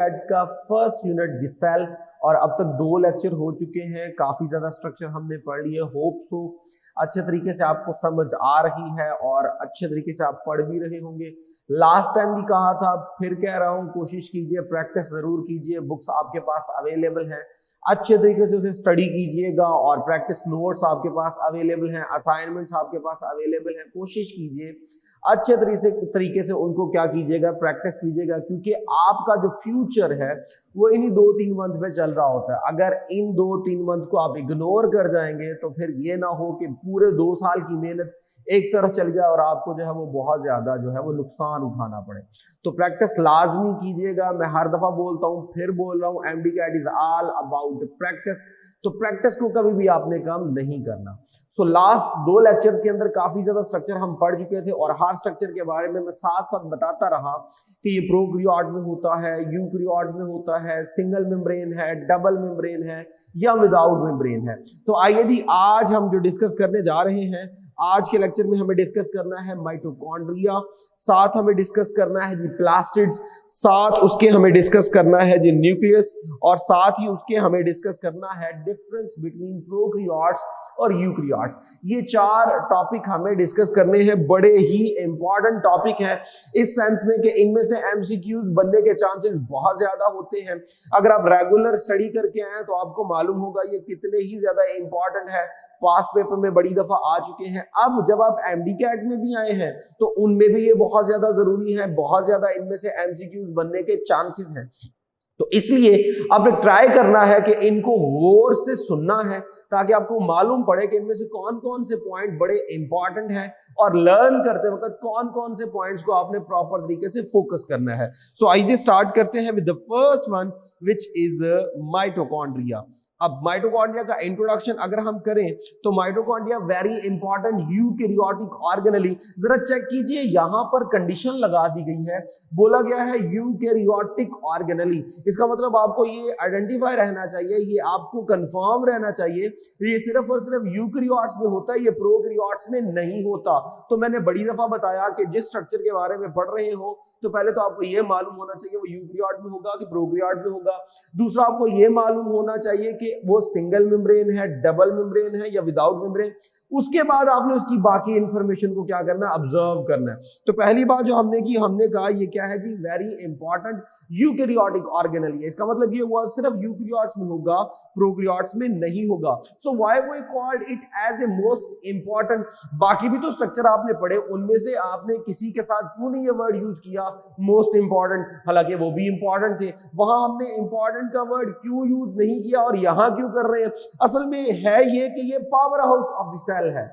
का first unit डिसेल और अब तक 2 लेक्चर हो चुके हैं। काफी ज्यादा स्ट्रक्चर हमने पढ़ लिए। होप सो अच्छे तरीके से आपको समझ आ रही है और अच्छे तरीके से आप पढ़ भी रहे होंगे। लास्ट टाइम भी कहा था, फिर कह रहा हूं, कोशिश कीजिए, प्रैक्टिस जरूर कीजिए। बुक्स आपके पास अवेलेबल हैं, अच्छे तरीके से उसे स्टडी कीजिएगा और प्रैक्टिस नोट्स आपके पास अवेलेबल हैं, असाइनमेंट्स आपके पास अवेलेबल हैं। कोशिश कीजिए अच्छे तरीके से उनको क्या कीजिएगा, प्रैक्टिस कीजिएगा, क्योंकि आपका जो फ्यूचर है वो इन्हीं 2-3 मंथ में चल रहा होता है। अगर इन 2-3 मंथ को आप इग्नोर कर जाएंगे तो फिर ये ना हो कि पूरे 2 साल की मेहनत एक तरफ चल जाए और आपको जो है वो बहुत ज्यादा जो है वो नुकसान उठाना पड़े। तो प्रैक्टिस लाजमी कीजिएगा। मैं हर दफा बोलता हूं, फिर बोल रहा हूं, MD CAT is all about practice. तो प्रैक्टिस को कभी भी आपने कम नहीं करना। सो लास्ट 2 लेक्चर्स के अंदर काफी ज्यादा स्ट्रक्चर हम पढ़ चुके थे और हर स्ट्रक्चर के बारे में मैं साथ साथ बताता रहा कि ये प्रोकैरियोट में होता है, यूकैरियोट में होता है, सिंगल मेम्ब्रेन है, डबल मेम्ब्रेन है या विदाउट मेम्ब्रेन है। तो आइए जी, आज हम जो डिस्कस करने जा रहे हैं, आज के लेक्चर में हमें डिस्कस करना है माइटोकॉन्ड्रिया, साथ हमें डिस्कस करना है जी प्लास्टिड्स, साथ उसके हमें डिस्कस करना है जी न्यूक्लियस, और साथ ही उसके हमें डिस्कस करना है डिफरेंस बिटवीन प्रोकैरियोट्स और यूकैरियोट्स। ये 4 टॉपिक हमें डिस्कस करने हैं। बड़े ही इंपॉर्टेंट टॉपिक है इस सेंस में कि इनमें से एमसीक्यूज बनने के चांसेस बहुत ज्यादा होते हैं। अगर आप रेगुलर स्टडी करके आए तो आपको मालूम होगा ये कितने ही ज्यादा इंपॉर्टेंट है। पास पेपर में बड़ी दफा आ चुके हैं। अब जब आप एमडी कैट में भी आए हैं तो उनमें भी ये बहुत ज्यादा जरूरी है, बहुत ज्यादा इनमें से एमसीक्यूज बनने के चांसेस हैं। तो इसलिए आपने ट्राई करना है कि इनको गौर से सुनना है ताकि आपको मालूम पड़े कि इनमें से कौन कौन से पॉइंट बड़े इंपॉर्टेंट हैं और लर्न करते वक्त कौन कौन से पॉइंट्स को आपने प्रॉपर तरीके से फोकस करना है। सो आइए स्टार्ट करते हैं with the first one which is mitochondria. अब माइटोकॉन्ड्रिया का इंट्रोडक्शन अगर हम करें तो mitochondria very important eukaryotic organelle. जरा चेक कीजिए, यहां पर कंडीशन लगा दी गई है, बोला गया है यूकैरियोटिक ऑर्गेनेली। इसका मतलब आपको ये आइडेंटिफाई रहना चाहिए, ये आपको कंफर्म रहना चाहिए, ये सिर्फ और सिर्फ यूकैरियोट्स में होता है, ये प्रोकैरियोट्स में नहीं होता। तो मैंने बड़ी दफा बताया कि जिस स्ट्रक्चर के बारे में पढ़ रहे हो तो पहले तो आपको ये मालूम होना चाहिए वो यूकैरियोट में होगा कि प्रोकैरियोट में होगा। दूसरा, आपको ये मालूम होना चाहिए कि वो सिंगल मेम्ब्रेन है, डबल मेम्ब्रेन है या विदाउट मेम्ब्रेन। उसके बाद आपने उसकी बाकी इंफॉर्मेशन को क्या करना है, ऑब्जर्व करना है। तो पहली बात जो हमने की, हमने कहा ये क्या है जी, वेरी इंपॉर्टेंट यूकैरियोटिक ऑर्गेनेल। इसका मतलब ये हुआ सिर्फ यूकैरियोट्स में होगा, प्रोकैरियोट्स में नहीं होगा। So why we called it as a most important. बाकी भी तो स्ट्रक्चर आपने पढ़े, उनमें से आपने किसी के साथ क्यों नहीं ये वर्ड यूज किया मोस्ट इंपॉर्टेंट, हालांकि वो भी इंपॉर्टेंट थे। वहां हमने इंपॉर्टेंट का वर्ड क्यों यूज नहीं किया और यहां क्यों कर रहे हैं? असल में है ये कि ये power house of the cell है।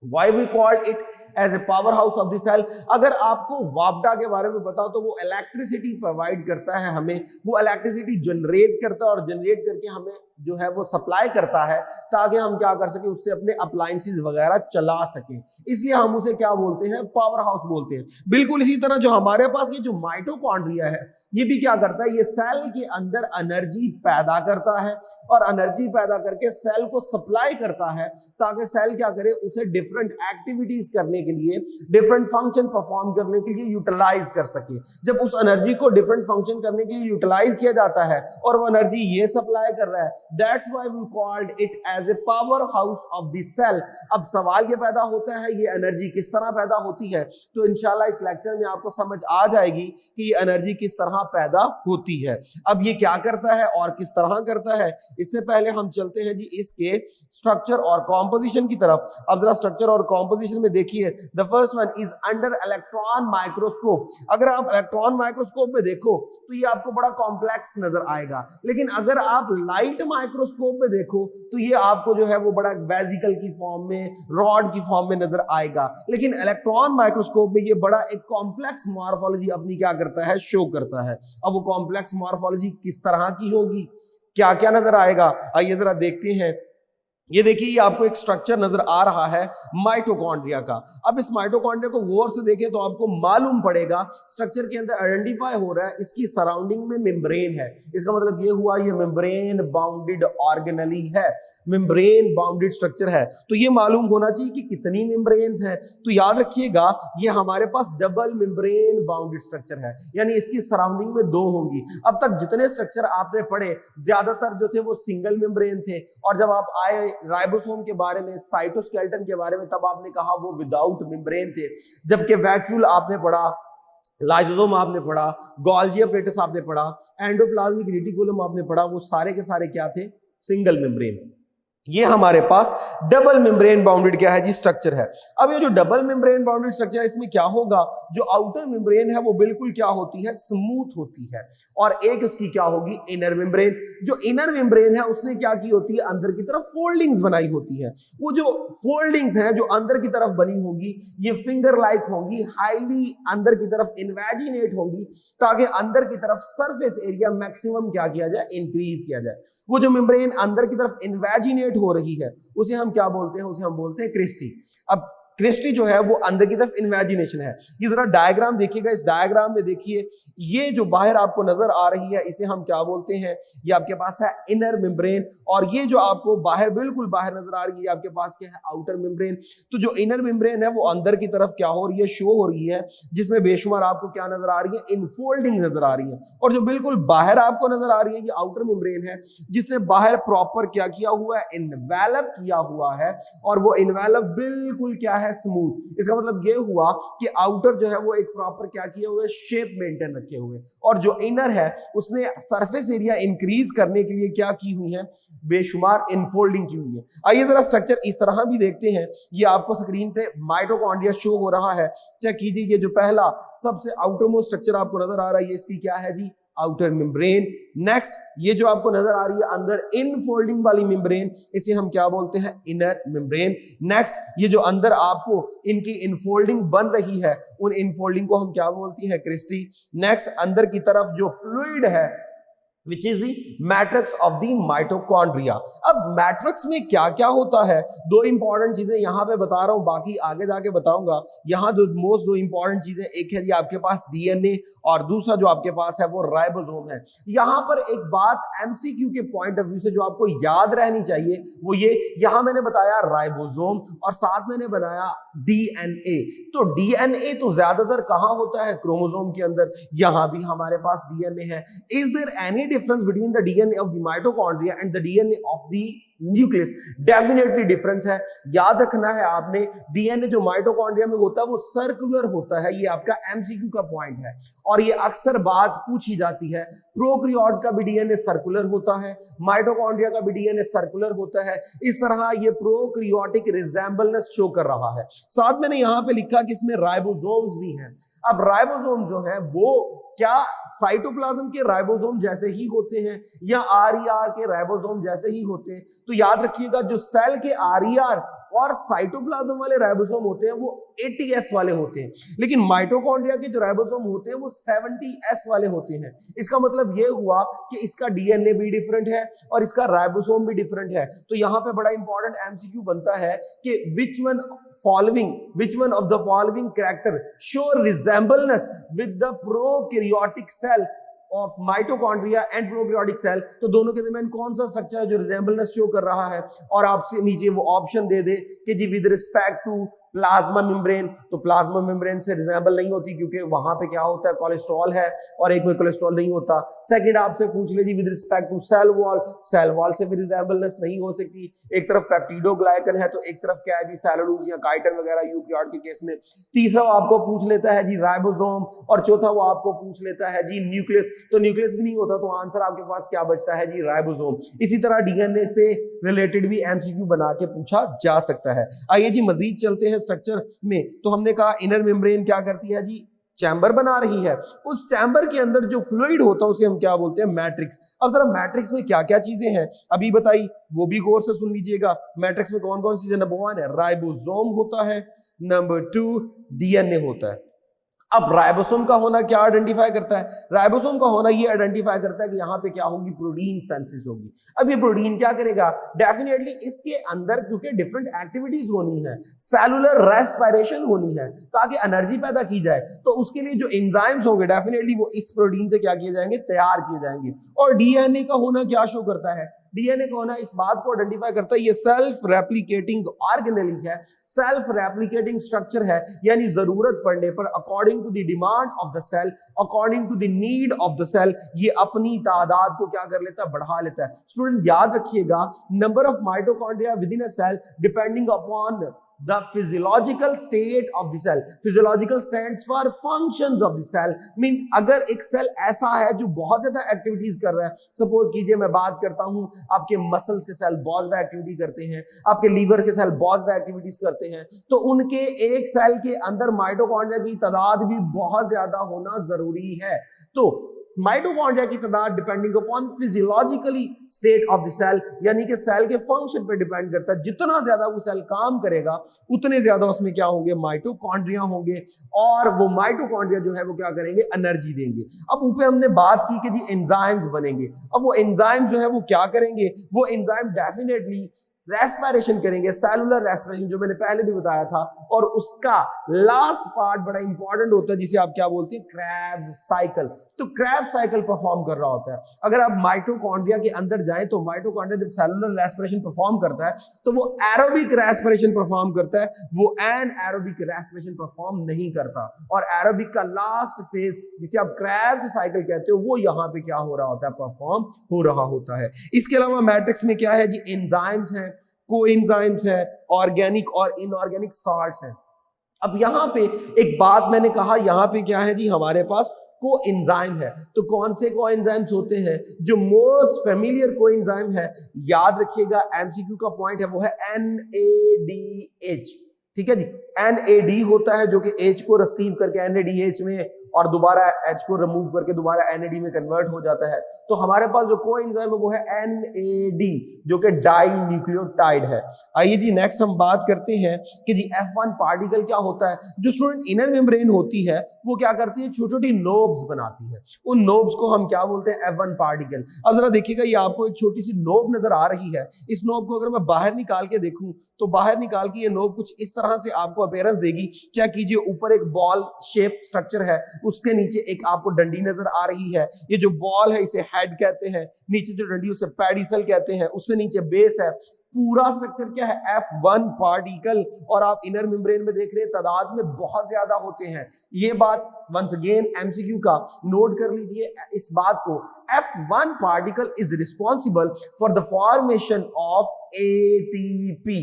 Why we called it as a power house of the cell? अगर आपको वापडा के बारे में बताओ तो वो इलेक्ट्रिसिटी प्रोवाइड करता है हमें, वो इलेक्ट्रिसिटी जनरेट करता है और जनरेट करके हमें जो है वो सप्लाई करता है ताकि हम क्या कर सके, उससे अपने अप्लायंसेस वगैरह चला सके। इसलिए हम उसे क्या बोलते हैं, पावर हाउस बोलते हैं। बिल्कुल इसी तरह जो हमारे पास ये जो माइटोकॉन्ड्रिया है ये भी क्या करता है, ये सेल के अंदर एनर्जी पैदा करता है और एनर्जी पैदा करके सेल को सप्लाई करता है ताकि सेल क्या करे, उसे डिफरेंट एक्टिविटीज करने के लिए, डिफरेंट फंक्शन परफॉर्म करने के लिए यूटिलाइज कर सके। जब उस एनर्जी को डिफरेंट फंक्शन करने के लिए यूटिलाइज किया जाता है और वो एनर्जी ये सप्लाई कर रहा है, that's why we called it as a power house of the cell. अब सवाल ये पैदा होता है ये एनर्जी किस तरह पैदा होती है, तो इंशाल्लाह इस लेक्चर में आपको समझ आ जाएगी कि ये एनर्जी किस तरह पैदा होती है। अब ये क्या करता है और किस तरह करता है, इससे पहले हम चलते हैं जी इसके स्ट्रक्चर और कॉम्पोजिशन की तरफ। अब जरा स्ट्रक्चर और कॉम्पोजिशन में देखिए, the first one is under electron microscope. अगर आप इलेक्ट्रॉन माइक्रोस्कोप में देखो तो ये आपको बड़ा कॉम्प्लेक्स नजर आएगा, लेकिन अगर आप लाइट माइक्रोस्कोप में देखो तो ये आपको जो है वो बड़ा वेसिकल की फॉर्म में, रॉड की फॉर्म में नजर आएगा। लेकिन इलेक्ट्रॉन माइक्रोस्कोप में ये बड़ा एक कॉम्प्लेक्स मॉर्फोलॉजी अपनी क्या करता है, शो करता है। अब वो कॉम्प्लेक्स मॉर्फोलॉजी किस तरह की होगी, क्या क्या नजर आएगा, आइए जरा देखते हैं। ये देखिए, ये आपको एक स्ट्रक्चर नजर आ रहा है माइटोकॉन्ड्रिया का। अब इस माइटोकॉन्ड्रिया को गौर से देखें तो आपको मालूम पड़ेगा, स्ट्रक्चर के अंदर आइडेंटिफाई हो रहा है इसकी सराउंडिंग में मेम्ब्रेन है। इसका मतलब ये हुआ ये मेम्ब्रेन बाउंडेड ऑर्गेनली है, मेम्ब्रेन बाउंडेड स्ट्रक्चर है। तो ये मालूम होना चाहिए कि कितनी मेम्ब्रेन्स हैं। तो याद रखिएगा, ये हमारे पास डबल मेम्ब्रेन बाउंडेड स्ट्रक्चर है, यानी इसकी सराउंडिंग में दो होंगी। अब तक जितने स्ट्रक्चर आपने पढ़े ज्यादातर जो थे वो सिंगल मेम्ब्रेन थे, और जब आप आए राइबोसोम के बारे में, साइटोस्केलेटन के बारे में, तब आपने कहा वो विदाउट मेम्ब्रेन थे। जबकि वैक्यूल आपने पढ़ा, लाइसोसोम आपने पढ़ा, गोल्गी एपैरेटस आपने पढ़ा, एंडोप्लाज्मिक रेटिकुलम आपने पढ़ा, वो सारे के सारे क्या थे? Single membrane. ये हमारे पास डबल मेम्ब्रेन बाउंडेड क्या है जी? स्ट्रक्चर है। अब ये जो डबल मेम्ब्रेन बाउंडेड स्ट्रक्चर है, इसमें क्या होगा, जो आउटर मेम्ब्रेन है वो बिल्कुल क्या होती है? स्मूथ होती है, और एक उसकी क्या होगी? Inner membrane. जो इनर मेम्ब्रेन है उसने क्या की होती है? अंदर की तरफ फोल्डिंग्स बनाई होती है। वो जो फोल्डिंग्स हैं जो अंदर की तरफ बनी होंगी, ये फिंगर लाइक होंगी, हाईली अंदर की तरफ इन्वेजिनेट होंगी, ताकि अंदर की तरफ सरफेस एरिया मैक्सिमम क्या किया जाए? इंक्रीज किया जाए। वो जो मेम्ब्रेन अंदर की तरफ इन्वेजिनेट हो रही है उसे हम क्या बोलते हैं? उसे हम बोलते हैं क्रिस्टी। अब क्रिस्टी जो है वो अंदर की तरफ इन्वेजिनेशन है। ये जरा डायग्राम देखिएगा, इस डायग्राम में देखिए, ये जो बाहर आपको नजर आ रही है इसे हम क्या बोलते हैं? ये आपके पास है इनर मेम्ब्रेन, और ये जो आपको बाहर बिल्कुल बाहर नजर आ रही है आपके पास क्या है? Outer membrane. तो जो इनर मेम्ब्रेन है वो अंदर की तरफ क्या हो रही है? शो हो रही है, जिसमें बेशुमार आपको क्या नजर आ रही है? इनफोल्डिंग नजर आ रही है। और जो बिल्कुल बाहर आपको नजर आ रही है ये आउटर मेम्ब्रेन है, जिसने बाहर प्रॉपर क्या किया हुआ है? इन्वेलप किया हुआ है, और वो इन्वेलप बिल्कुल क्या है? स्मूथ। इसका मतलब ये हुआ कि आउटर जो है वो एक प्रॉपर क्या किए हुए? शेप मेंटेन रखे हुए, और जो इनर है उसने सरफेस एरिया इंक्रीज करने के लिए क्या की हुई है? बेशुमार इनफोल्डिंग की हुई है। आइए जरा स्ट्रक्चर इस तरह भी देखते हैं। ये आपको स्क्रीन पे माइटोकॉन्ड्रिया शो हो रहा है, चेक कीजिए। ये जो पहला सबसे आउटर मोस्ट स्ट्रक्चर आपको नजर आ रहा है, ये इसकी क्या है जी? Outer membrane. नेक्स्ट, ये जो आपको नजर आ रही है अंदर इनफोल्डिंग वाली मेम्ब्रेन, इसे हम क्या बोलते हैं? Inner membrane. नेक्स्ट, ये जो अंदर आपको इनकी इनफोल्डिंग बन रही है, उन इनफोल्डिंग को हम क्या बोलते हैं? क्रिस्टी। नेक्स्ट, अंदर की तरफ जो फ्लूइड है which is the matrix of the mitochondria। अब मैट्रिक्स में क्या क्या होता है? दो इंपॉर्टेंट चीजें यहां पे बता रहा हूं, बाकी आगे जाके बताऊंगा। यहां दो इंपॉर्टेंट चीजें, एक है जी आपके पास डीएनए, और दूसरा जो आपके पास है वो राइबोसोम है। यहां पर एक बात एमसीक्यू के पॉइंट ऑफ व्यू से जो आपको याद रहनी चाहिए वो ये, यहां मैंने बताया राइबोसोम और साथ मैंने बनाया डीएनए। तो डीएनए तो ज्यादातर कहां होता है? क्रोमोसोम के अंदर। यहां भी हमारे पास डीएनए है। Is there any difference between the DNA of the mitochondria and the DNA of the nucleus? Definitely difference है। याद रखना है आपने, डीएनए जो माइटोकॉन्ड्रिया में होता है वो सर्कुलर होता है। ये आपका एमसीक्यू का पॉइंट है, और ये अक्सर बात पूछी जाती है। प्रोकैरियोट का भी डीएनए सर्कुलर होता है, माइटोकॉन्ड्रिया का भी डीएनए सर्कुलर होता है। इस तरह ये प्रोकैरियोटिक रिजेंबलनेस शो कर रहा है। साथ मैंने यहां पे लिखा कि इसमें राइबोसोम्स भी हैं। अब राइबोसोम जो है वो क्या साइटोप्लाज्म के राइबोसोम जैसे ही होते हैं, या आरईआर के राइबोसोम जैसे ही होते हैं? तो याद रखिएगा, जो सेल के आरईआर और साइटोप्लाज्म वाले राइबोसोम होते हैं वो 80S वाले होते हैं, लेकिन माइटोकॉन्ड्रिया के जो राइबोसोम होते हैं वो 70S वाले होते हैं। इसका मतलब ये हुआ कि इसका डीएनए भी डिफरेंट है और इसका राइबोसोम भी डिफरेंट है। तो यहां पे बड़ा इंपॉर्टेंट एमसीक्यू बनता है कि which one of the following character show resemblance with the prokaryotic cell of mitochondria and prokaryotic cell. तो दोनों के दरमियान कौन सा स्ट्रक्चर है जो रिजेंबलनेस शो कर रहा है? और आपसे नीचे वो ऑप्शन दे दे कि जी with respect to plasma membrane. तो प्लाज्मा मेम्ब्रेन से रिजेंबल नहीं होती, क्योंकि वहां पे क्या होता है? कोलेस्ट्रॉल है, और एक में कोलेस्ट्रॉल नहीं होता। सेकंड आपसे पूछ ले जी with respect to cell wall से भी रिजेंबलनेस नहीं हो सकती। एक तरफ पेप्टिडोग्लाइकन है तो एक तरफ क्या है जी? सेलुलोज या काइटिन वगैरह यूकैरियोट के केस में। तीसरा वो आपको पूछ लेता है जी राइबोसोम, और चौथा वो आपको पूछ लेता है जी न्यूक्लियस। तो न्यूक्लियस भी नहीं होता, तो आंसर आपके पास क्या बचता है जी? राइबोसोम। इसी तरह डीएनए से रिलेटेड भी एमसीक्यू बना के पूछा जा सकता है। आइए जी मजीद चलते हैं स्ट्रक्चर में। तो हमने कहा इनर मेम्ब्रेन क्या करती है जी? चैम्बर बना रही है। उस चैम्बर के अंदर जो फ्लूइड होता है उसे हम क्या बोलते हैं? मैट्रिक्स। अब जरा मैट्रिक्स में क्या क्या चीजें हैं अभी बताई, वो भी गौर से सुन लीजिएगा। मैट्रिक्स में कौन कौन सी चीजें? नंबर 1 है राइबोसोम होता है, नंबर 2 डीएनए होता है, अब राइबोसोम का होना क्या आइडेंटिफाई करता है? राइबोसोम का होना ये आइडेंटिफाई करता है कि यहां पे क्या होगी, प्रोटीन सिंथेसिस होगी। अब ये प्रोटीन क्या करेगा, डेफिनेटली इसके अंदर क्योंकि डिफरेंट एक्टिविटीज होनी है, सेलुलर रेस्पिरेशन होनी है ताकि एनर्जी पैदा की जाए, तो उसके लिए जो एंजाइम्स होंगे डेफिनेटली वो इस प्रोटीन से क्या किए जाएंगे, तैयार किए जाएंगे। और डीएनए का होना क्या शो करता है, डीएनए का होना इस बात को आइडेंटिफाई करता है ये सेल्फ रेप्लिकेटिंग ऑर्गेनेल है, सेल्फ रेप्लिकेटिंग स्ट्रक्चर है, यानी जरूरत पड़ने पर according to the demand of the cell, according to the need of the cell, ये अपनी तादाद को क्या कर लेता है, बढ़ा लेता है। स्टूडेंट याद रखिएगा, number of mitochondria within a cell depending upon the physiological state of the cell. Physiological stands for functions of the cell. mean अगर एक सेल ऐसा है जो बहुत ज्यादा एक्टिविटीज कर रहा है, सपोज कीजिए मैं बात करता हूं आपके मसल्स के सेल बहुत ज्यादा एक्टिविटी करते हैं, आपके लीवर के सेल बहुत ज्यादा एक्टिविटीज करते हैं, तो उनके एक सेल के अंदर माइटोकॉन्ड्रिया की तादाद भी बहुत ज्यादा होना जरूरी है। तो माइटोकॉन्ड्रिया की तादाद depending upon physiologically state of the cell, यानी कि सेल के फंक्शन पे डिपेंड करता है। जितना ज्यादा वो सेल काम करेगा उतने ज्यादा उसमें क्या होंगे, माइटोकॉन्ड्रिया होंगे, और वो माइटोकॉन्ड्रिया जो है वो क्या करेंगे, एनर्जी देंगे। अब ऊपर हमने बात की कि जी एंजाइम्स बनेंगे। अब वो एंजाइम जो है वो क्या करेंगे, वो एंजाइम डेफिनेटली रेस्पिरेशन करेंगे, सेलुलर रेस्पिरेशन जो मैंने पहले भी बताया था, और उसका लास्ट पार्ट बड़ा इंपॉर्टेंट होता है जिसे आप क्या बोलते हैं, क्रेब्स साइकिल। तो क्रेब्स साइकिल परफॉर्म कर रहा होता है। अगर आप माइटोकॉन्ड्रिया के अंदर जाएं तो माइटोकॉन्ड्रिया जब सेलुलर रेस्पिरेशन परफॉर्म करता है तो वो एरोबिक रेस्पिरेशन परफॉर्म करता है, वो एनएरोबिक रेस्पिरेशन परफॉर्म नहीं करता। और एरोबिक का लास्ट फेज जिसे आप क्रेब्स साइकिल कहते हो वो यहां पे क्या हो रहा होता है, परफॉर्म हो रहा होता है। इसके अलावा मैट्रिक्स में क्या है जी, एंजाइम्स हैं, कोएंजाइम्स है, ऑर्गेनिक और इनऑर्गेनिक सॉल्ट्स हैं। अब यहां पे एक बात मैंने कहा, यहां पे क्या है जी, हमारे पास कोएंजाइम है। तो कौन से कोएंजाइम्स होते हैं, जो मोस्ट फेमिलियर कोएंजाइम है, याद रखिएगा एमसीक्यू का पॉइंट है वो है NADH। ठीक है जी, NAD होता है जो कि H को रिसीव करके NADH में और दोबारा H को रिमूव करके दोबारा NAD में कन्वर्ट हो जाता है। तो हमारे पास जो कोएंजाइम है वो है NAD जो कि डाई न्यूक्लियोटाइड है। आइए जी नेक्स्ट हम बात करते हैं कि जी F1 पार्टिकल क्या होता है। जो स्टूडेंट इनर मेम्ब्रेन होती है वो क्या करती है, छोटी छोटी नोब्स बनाती है, उन नोब्स को हम क्या बोलते हैं, F1 पार्टिकल। अब जरा देखिएगा, ये आपको एक छोटी सी नोब नजर आ रही है। इस नोब को अगर मैं बाहर निकाल के देखूं तो बाहर निकाल के ये नोब कुछ इस तरह से आपको अपीयरेंस देगी। चेक कीजिए, ऊपर एक बॉल शेप स्ट्रक्चर है, उसके नीचे एक आपको डंडी नजर आ रही है। ये जो बॉल है इसे हेड कहते हैं, नीचे जो डंडी उसे पेडिसल कहते हैं, उससे नीचे बेस है। पूरा स्ट्रक्चर क्या है, F1 पार्टिकल। और आप इनर मेम्ब्रेन में देख रहे हैं तादाद में बहुत ज्यादा होते हैं। ये बात वंस अगेन एमसीक्यू का नोट कर लीजिए इस बात को, F1 particle is responsible for the formation of ATP।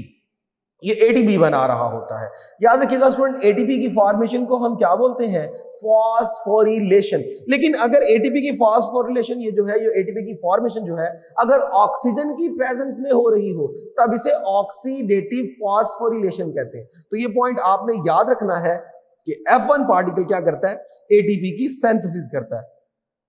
ये एटीपी बना रहा होता है। याद रखिएगा स्टूडेंट, एटीपी की फॉर्मेशन को हम क्या बोलते हैं, फॉस्फोरिलेशन। लेकिन अगर एटीपी की फॉस्फोरिलेशन ये जो है, ये एटीपी की फॉर्मेशन जो है, अगर ऑक्सीजन की प्रेजेंस में हो रही हो तब इसे ऑक्सीडेटिव फॉस्फोरिलेशन कहते हैं। तो ये पॉइंट आपने याद रखना है कि F1 पार्टिकल क्या करता है, एटीपी की सिंथेसिस करता है।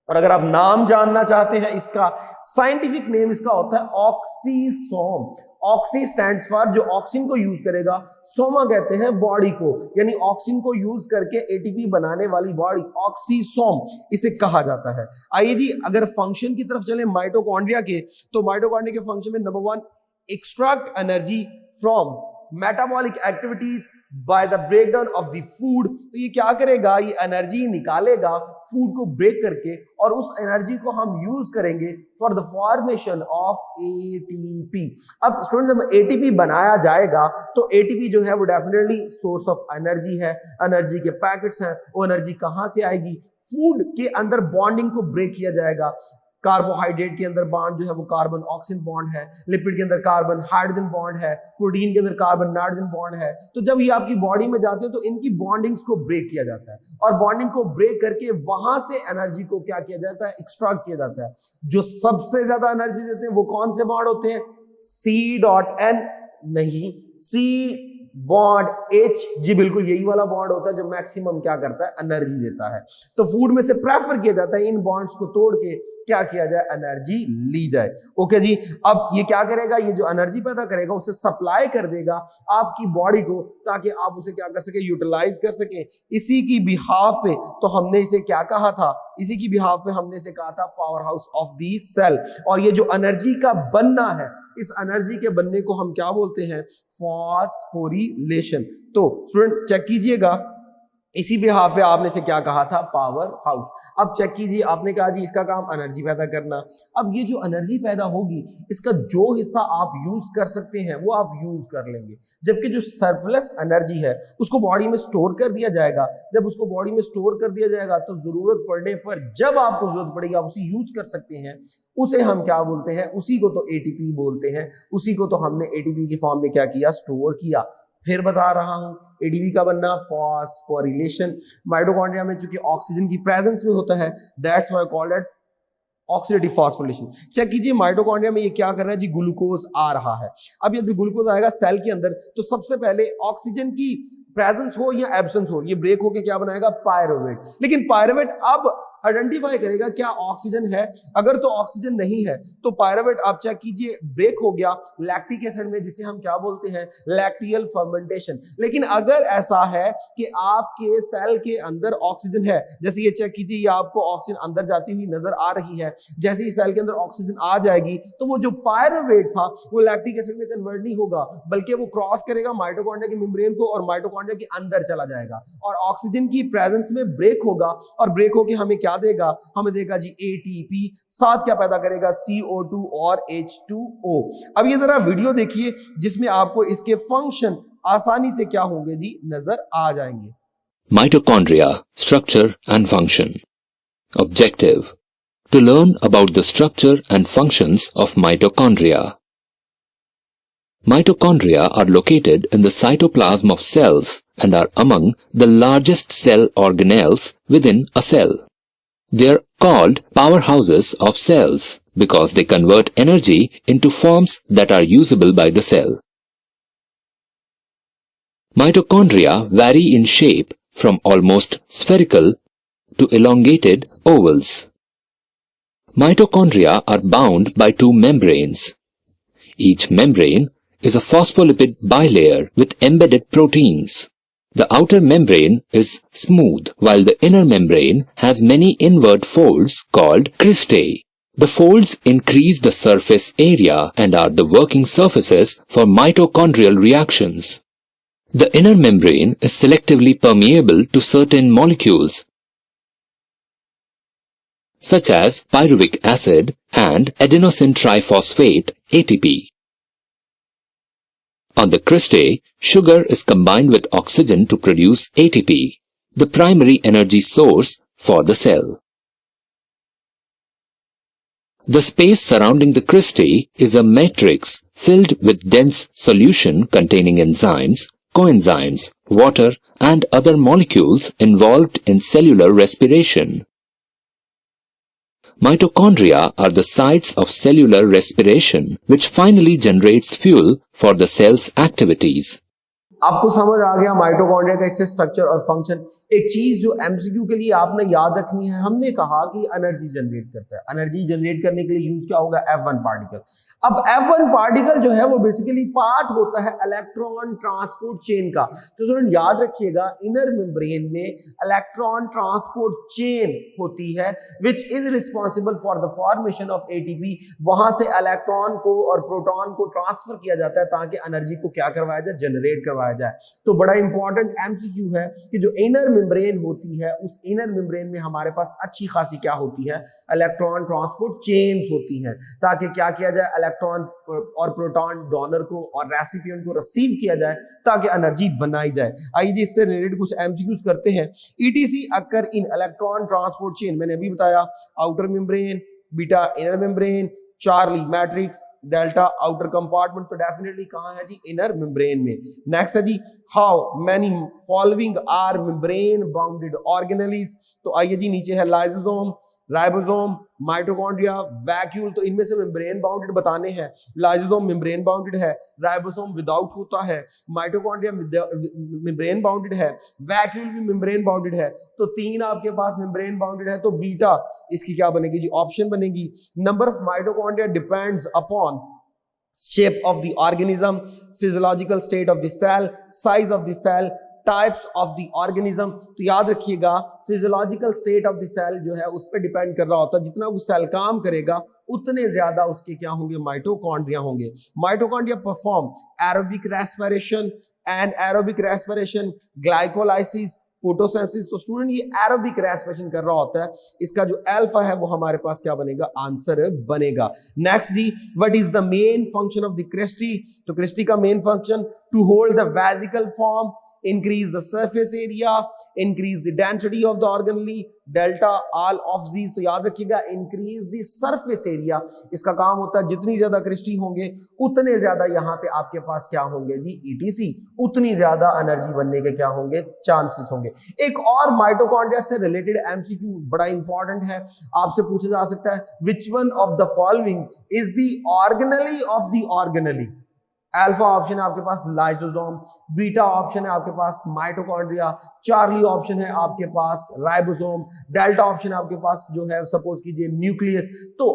और अगर आप नाम जानना चाहते हैं इसका, साइंटिफिक नेम इसका होता है ऑक्सीसोम। ऑक्सी स्टैंड्स फॉर, जो ऑक्सीजन को यूज करेगा, सोमा कहते हैं बॉडी को, यानी ऑक्सीजन को यूज करके एटीपी बनाने वाली बॉडी, ऑक्सीसोम इसे कहा जाता है। आइए जी अगर फंक्शन की तरफ चले माइटोकॉन्ड्रिया के, तो माइटोकॉन्ड्रिया के फंक्शन में number 1, extract energy from metabolic activities by the breakdown of the food. तो ये क्या करेगा, ये एनर्जी निकालेगा फूड को ब्रेक करके, और उस एनर्जी को हम यूज करेंगे for the formation of ATP. अब स्टूडेंट्स जब एटीपी बनाया जाएगा तो एटीपी जो है वो डेफिनेटली सोर्स ऑफ एनर्जी है, एनर्जी के पैकेट्स हैं। वो एनर्जी कहां से आएगी, फूड के अंदर बॉन्डिंग को ब्रेक किया जाएगा। कार्बोहाइड्रेट के अंदर बॉन्ड जो है वो कार्बन ऑक्सीजन बॉन्ड है, लिपिड के अंदर कार्बन हाइड्रोजन बॉन्ड है, प्रोटीन के अंदर कार्बन नाइट्रोजन बॉन्ड है। तो जब ये आपकी बॉडी में जाते हैं तो इनकी बॉन्डिंग्स को ब्रेक किया जाता है, और बॉन्डिंग को ब्रेक करके वहां से एनर्जी को क्या किया जाता है, एक्सट्रैक्ट किया जाता है। जो सबसे ज्यादा एनर्जी देते हैं वो कौन से बॉन्ड होते हैं, C.N नहीं, C बॉन्ड H, जी बिल्कुल यही वाला बॉन्ड होता है जो मैक्सिमम क्या करता है, एनर्जी देता है। तो फूड में से प्रेफर किया जाता है इन बॉन्ड्स को तोड़ के क्या किया जाए, एनर्जी ली जाए। ओके जी, अब ये क्या करेगा, ये जो एनर्जी पैदा करेगा उसे सप्लाई कर देगा आपकी बॉडी को, ताकि आप उसे क्या कर सके, यूटिलाइज कर सके। इसी की बिहाफ पे तो हमने इसे क्या कहा था, इसी की बिहाफ पे हमने इसे कहा था power house of the cell. और ये जो एनर्जी का बनना है, इस एनर्जी के बनने को हम क्या बोलते हैं, फॉस्फोरिलेशन। तो स्टूडेंट चेक कीजिएगा, इसी बिहाफ पे आपने से क्या कहा था, पावर हाउस। अब चेक कीजिए, आपने कहा जी इसका काम एनर्जी पैदा करना। अब ये जो एनर्जी पैदा होगी, इसका जो हिस्सा आप यूज कर सकते हैं वो आप यूज कर लेंगे, जबकि जो सरप्लस एनर्जी है उसको बॉडी में स्टोर कर दिया जाएगा। जब उसको बॉडी में स्टोर कर दिया जाएगा तो जरूरत पड़ने पर, जब आपको जरूरत पड़ेगी आप उसे यूज कर सकते हैं। उसे हम क्या बोलते हैं, उसी को तो एटीपी बोलते हैं। उसी को तो हमने एटीपी की फॉर्म में क्या किया, स्टोर किया। फिर बता रहा हूं, एडीपी का बनना फॉस्फोरिलेशन। माइटोकॉन्ड्रिया में चूंकि ऑक्सीजन की प्रेजेंस में होता है, that's why called it oxidative phosphorylation. Check कीजिए माइटोकॉन्ड्रिया में ये क्या कर रहा है जी, ग्लूकोज आ रहा है। अब यदि ग्लूकोज आएगा सेल के अंदर, तो सबसे पहले ऑक्सीजन की प्रेजेंस हो या एब्सेंस हो, ये ब्रेक होके क्या बनाएगा, पायरुवेट। लेकिन पायरुवेट अब आइडेंटिफाई करेगा क्या ऑक्सीजन है। अगर तो ऑक्सीजन नहीं है तो पायरुवेट आप चेक कीजिए ब्रेक हो गया लैक्टिक एसिड में, जिसे हम क्या बोलते हैं, लैक्टियल फर्मेंटेशन। लेकिन अगर ऐसा है कि आपके सेल के अंदर ऑक्सीजन है, जैसे ये चेक कीजिए, ये आपको ऑक्सीजन अंदर जाती हुई नजर आ रही है। जैसे ही सेल के अंदर ऑक्सीजन आ जाएगी तो वो जो पायरुवेट था वो लैक्टिक एसिड में कन्वर्ट नहीं होगा, बल्कि वो क्रॉस करेगा माइटोकॉन्ड्रिया की मेम्ब्रेन को और माइटोकॉन्ड्रिया के अंदर चला जाएगा और ऑक्सीजन की प्रेजेंस में ब्रेक होगा। और ब्रेक होके हमें क्या देगा, हमें देगा जी एटीपी। साथ क्या पैदा करेगा, CO2 और H2O। अब ये जरा वीडियो देखिए जिसमें आपको इसके फंक्शन आसानी से क्या होंगे जी, नजर आ जाएंगे। Mitochondria, structure and function. Objective: to learn about the structure and functions of mitochondria. Mitochondria are located in the cytoplasm of cells and are among the largest cell organelles within a cell. They are called powerhouses of cells because they convert energy into forms that are usable by the cell. Mitochondria vary in shape from almost spherical to elongated ovals. Mitochondria are bound by two membranes. Each membrane is a phospholipid bilayer with embedded proteins. The outer membrane is smooth, while the inner membrane has many inward folds called cristae. The folds increase the surface area and are the working surfaces for mitochondrial reactions. The inner membrane is selectively permeable to certain molecules, such as pyruvic acid and adenosine triphosphate (ATP). On the cristae, sugar is combined with oxygen to produce ATP, the primary energy source for the cell. The space surrounding the cristae is a matrix filled with dense solution containing enzymes, coenzymes, water, and other molecules involved in cellular respiration. Mitochondria are the sites of cellular respiration, which finally generates fuel for the cell's activities. आपको समझ आ गया mitochondria का इससे structure और function. एक चीज जो MCQ के लिए आपने याद रखनी है, हमने कहा कि एनर्जी जनरेट करता है। एनर्जी जनरेट करने के लिए यूज क्या होगा, F1 पार्टिकल। अब F1 पार्टिकल जो है वो बेसिकली पार्ट होता है इलेक्ट्रॉन ट्रांसपोर्ट चेन का। तो स्टूडेंट याद रखिएगा, इनर मेम्ब्रेन में इलेक्ट्रॉन ट्रांसपोर्ट चेन होती है which is responsible for the formation of ATP. वहां से इलेक्ट्रॉन को और प्रोटॉन को ट्रांसफर किया जाता है ताकि एनर्जी को क्या करवाया जाए, जनरेट करवाया जाए। तो बड़ा इंपॉर्टेंट एमसीक्यू है कि जो इनर मेम्ब्रेन होती है, उस इनर मेम्ब्रेन में हमारे पास अच्छी खासी क्या होती है, इलेक्ट्रॉन ट्रांसपोर्ट चेन्स होती हैं, ताकि क्या किया जाए, इलेक्ट्रॉन और प्रोटॉन डोनर को और रेसिपिएंट को रिसीव किया जाए ताकि एनर्जी बनाई जाए। आइए जी इससे रिलेटेड कुछ एमसीक्यूज करते हैं। ETC occur in electron transport chain, मैंने अभी बताया outer membrane, beta inner membrane, charlie matrix, delta outer compartment. तो डेफिनेटली कहां है जी, इनर मेम्ब्रेन में। नेक्स्ट है जी, how many following are membrane bounded organelles. तो आइए जी नीचे है लाइसोसोम, राइबोसोम, माइटोकॉन्ड्रिया, वैक्यूल, तो इनमें से मेम्ब्रेन बाउंडेड बताने हैं। लाइसोसोम मेम्ब्रेन बाउंडेड है, राइबोसोम विदाउट होता है, माइटोकॉन्ड्रिया मेम्ब्रेन बाउंडेड है, वैक्यूल भी मेम्ब्रेन बाउंडेड है। तो तीन आपके पास मेम्ब्रेन बाउंडेड है, तो बीटा इसकी क्या बनेगी जी, ऑप्शन बनेगी। Number of mitochondria depends upon shape of the organism, physiological state of the cell, size of the cell, types of the organism। तो याद रखिएगा physiological state of the cell जो है उस पर डिपेंड कर रहा होता है, जितना वो सेल काम करेगा उतने ज्यादा उसके क्या होंगे, माइटोकॉन्ड्रिया होंगे। Mitochondria perform aerobic respiration, and aerobic respiration, glycolysis, photosynthesis. तो स्टूडेंट ये एरोबिक रेस्पिरेशन कर रहा होता है, इसका जो अल्फा है वो हमारे पास क्या बनेगा, आंसर बनेगा। नेक्स्ट जी, what is the main function of the cristae. तो क्रिस्टी का main function to hold the vesicle form, increase the surface area, increase the density of the organelle, delta all of these। तो याद रखिएगा increase the surface area, इसका काम होता है जितनी ज्यादा क्रिस्टी होंगे उतने ज्यादा यहाँ पे आपके पास क्या होंगे जी, ETC, उतनी ज्यादा एनर्जी बनने के क्या होंगे, चांसेस होंगे। एक और माइटोकॉन्ड्रिया से रिलेटेड MCQ बड़ा इंपॉर्टेंट है, आपसे पूछा जा सकता है, which one of the following is the organelle of the organelle। Alpha option है आपके पास लाइसोसोम, बीटा ऑप्शन है आपके पास माइटोकॉन्ड्रिया, चार्ली ऑप्शन है आपके पास राइबोसोम, डेल्टा ऑप्शन है आपके पास जो है सपोज कीजिए न्यूक्लियस। तो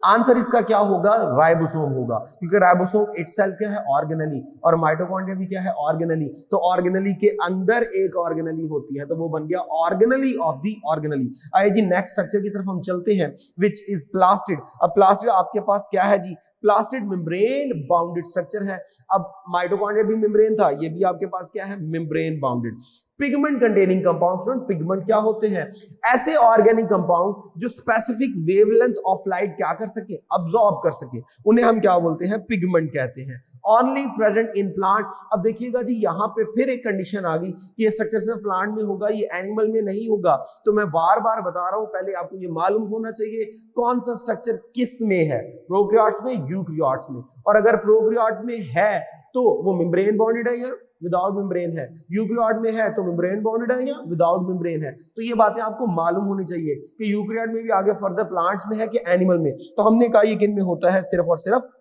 आंसर इसका क्या होगा, राइबोसोम होगा, क्योंकि राइबोसोम इटसेल्फ क्या है, ऑर्गेनेली, और माइटोकॉन्ड्रिया भी क्या है, ऑर्गेनेली। तो ऑर्गेनेली के अंदर एक ऑर्गेनेली होती है, तो वो बन गया ऑर्गेनेली ऑफ दी ऑर्गेनेली। आइए जी नेक्स्ट स्ट्रक्चर की तरफ हम चलते हैं, विच इज प्लास्टिड। अब प्लास्टिड आपके पास क्या है जी, प्लास्टिड मेम्ब्रेन बाउंडेड स्ट्रक्चर है। अब माइटोकॉन्ड्रिया भी मेम्ब्रेन था, ये भी आपके पास क्या है, membrane bounded. Pigment containing compound, pigment क्या होते हैं, ऐसे ऑर्गेनिक कंपाउंड जो स्पेसिफिक वेवलेंथ ऑफ लाइट क्या कर सके, अब्सॉर्ब कर सके, उन्हें हम क्या बोलते हैं, पिगमेंट कहते हैं। Only present in plant. अब देखिएगा जी यहाँ पे फिर एक कंडीशन आ गई कि ये स्ट्रक्चर सिर्फ प्लांट में होगा, ये एनिमल में नहीं होगा। तो मैं बार बार बता रहा हूं, पहले आपको ये मालूम होना चाहिए कौन सा स्ट्रक्चर किस में है, प्रोकैरियोट्स में, यूकैरियोट्स में। और अगर प्रोकैरियोट में है तो वो मेम्ब्रेन बॉन्डेड है या विदाउट मेम्ब्रेन है, यूकैरियोट में है तो मेम्ब्रेन बॉन्डेड है या विदाउट मेम्ब्रेन है। तो ये बातें आपको मालूम होनी चाहिए कि यूकैरियोट में भी आगे फर्दर प्लांट्स में है कि एनिमल में। तो हमने कहा ये किन में होता है, सिर्फ और सिर्फ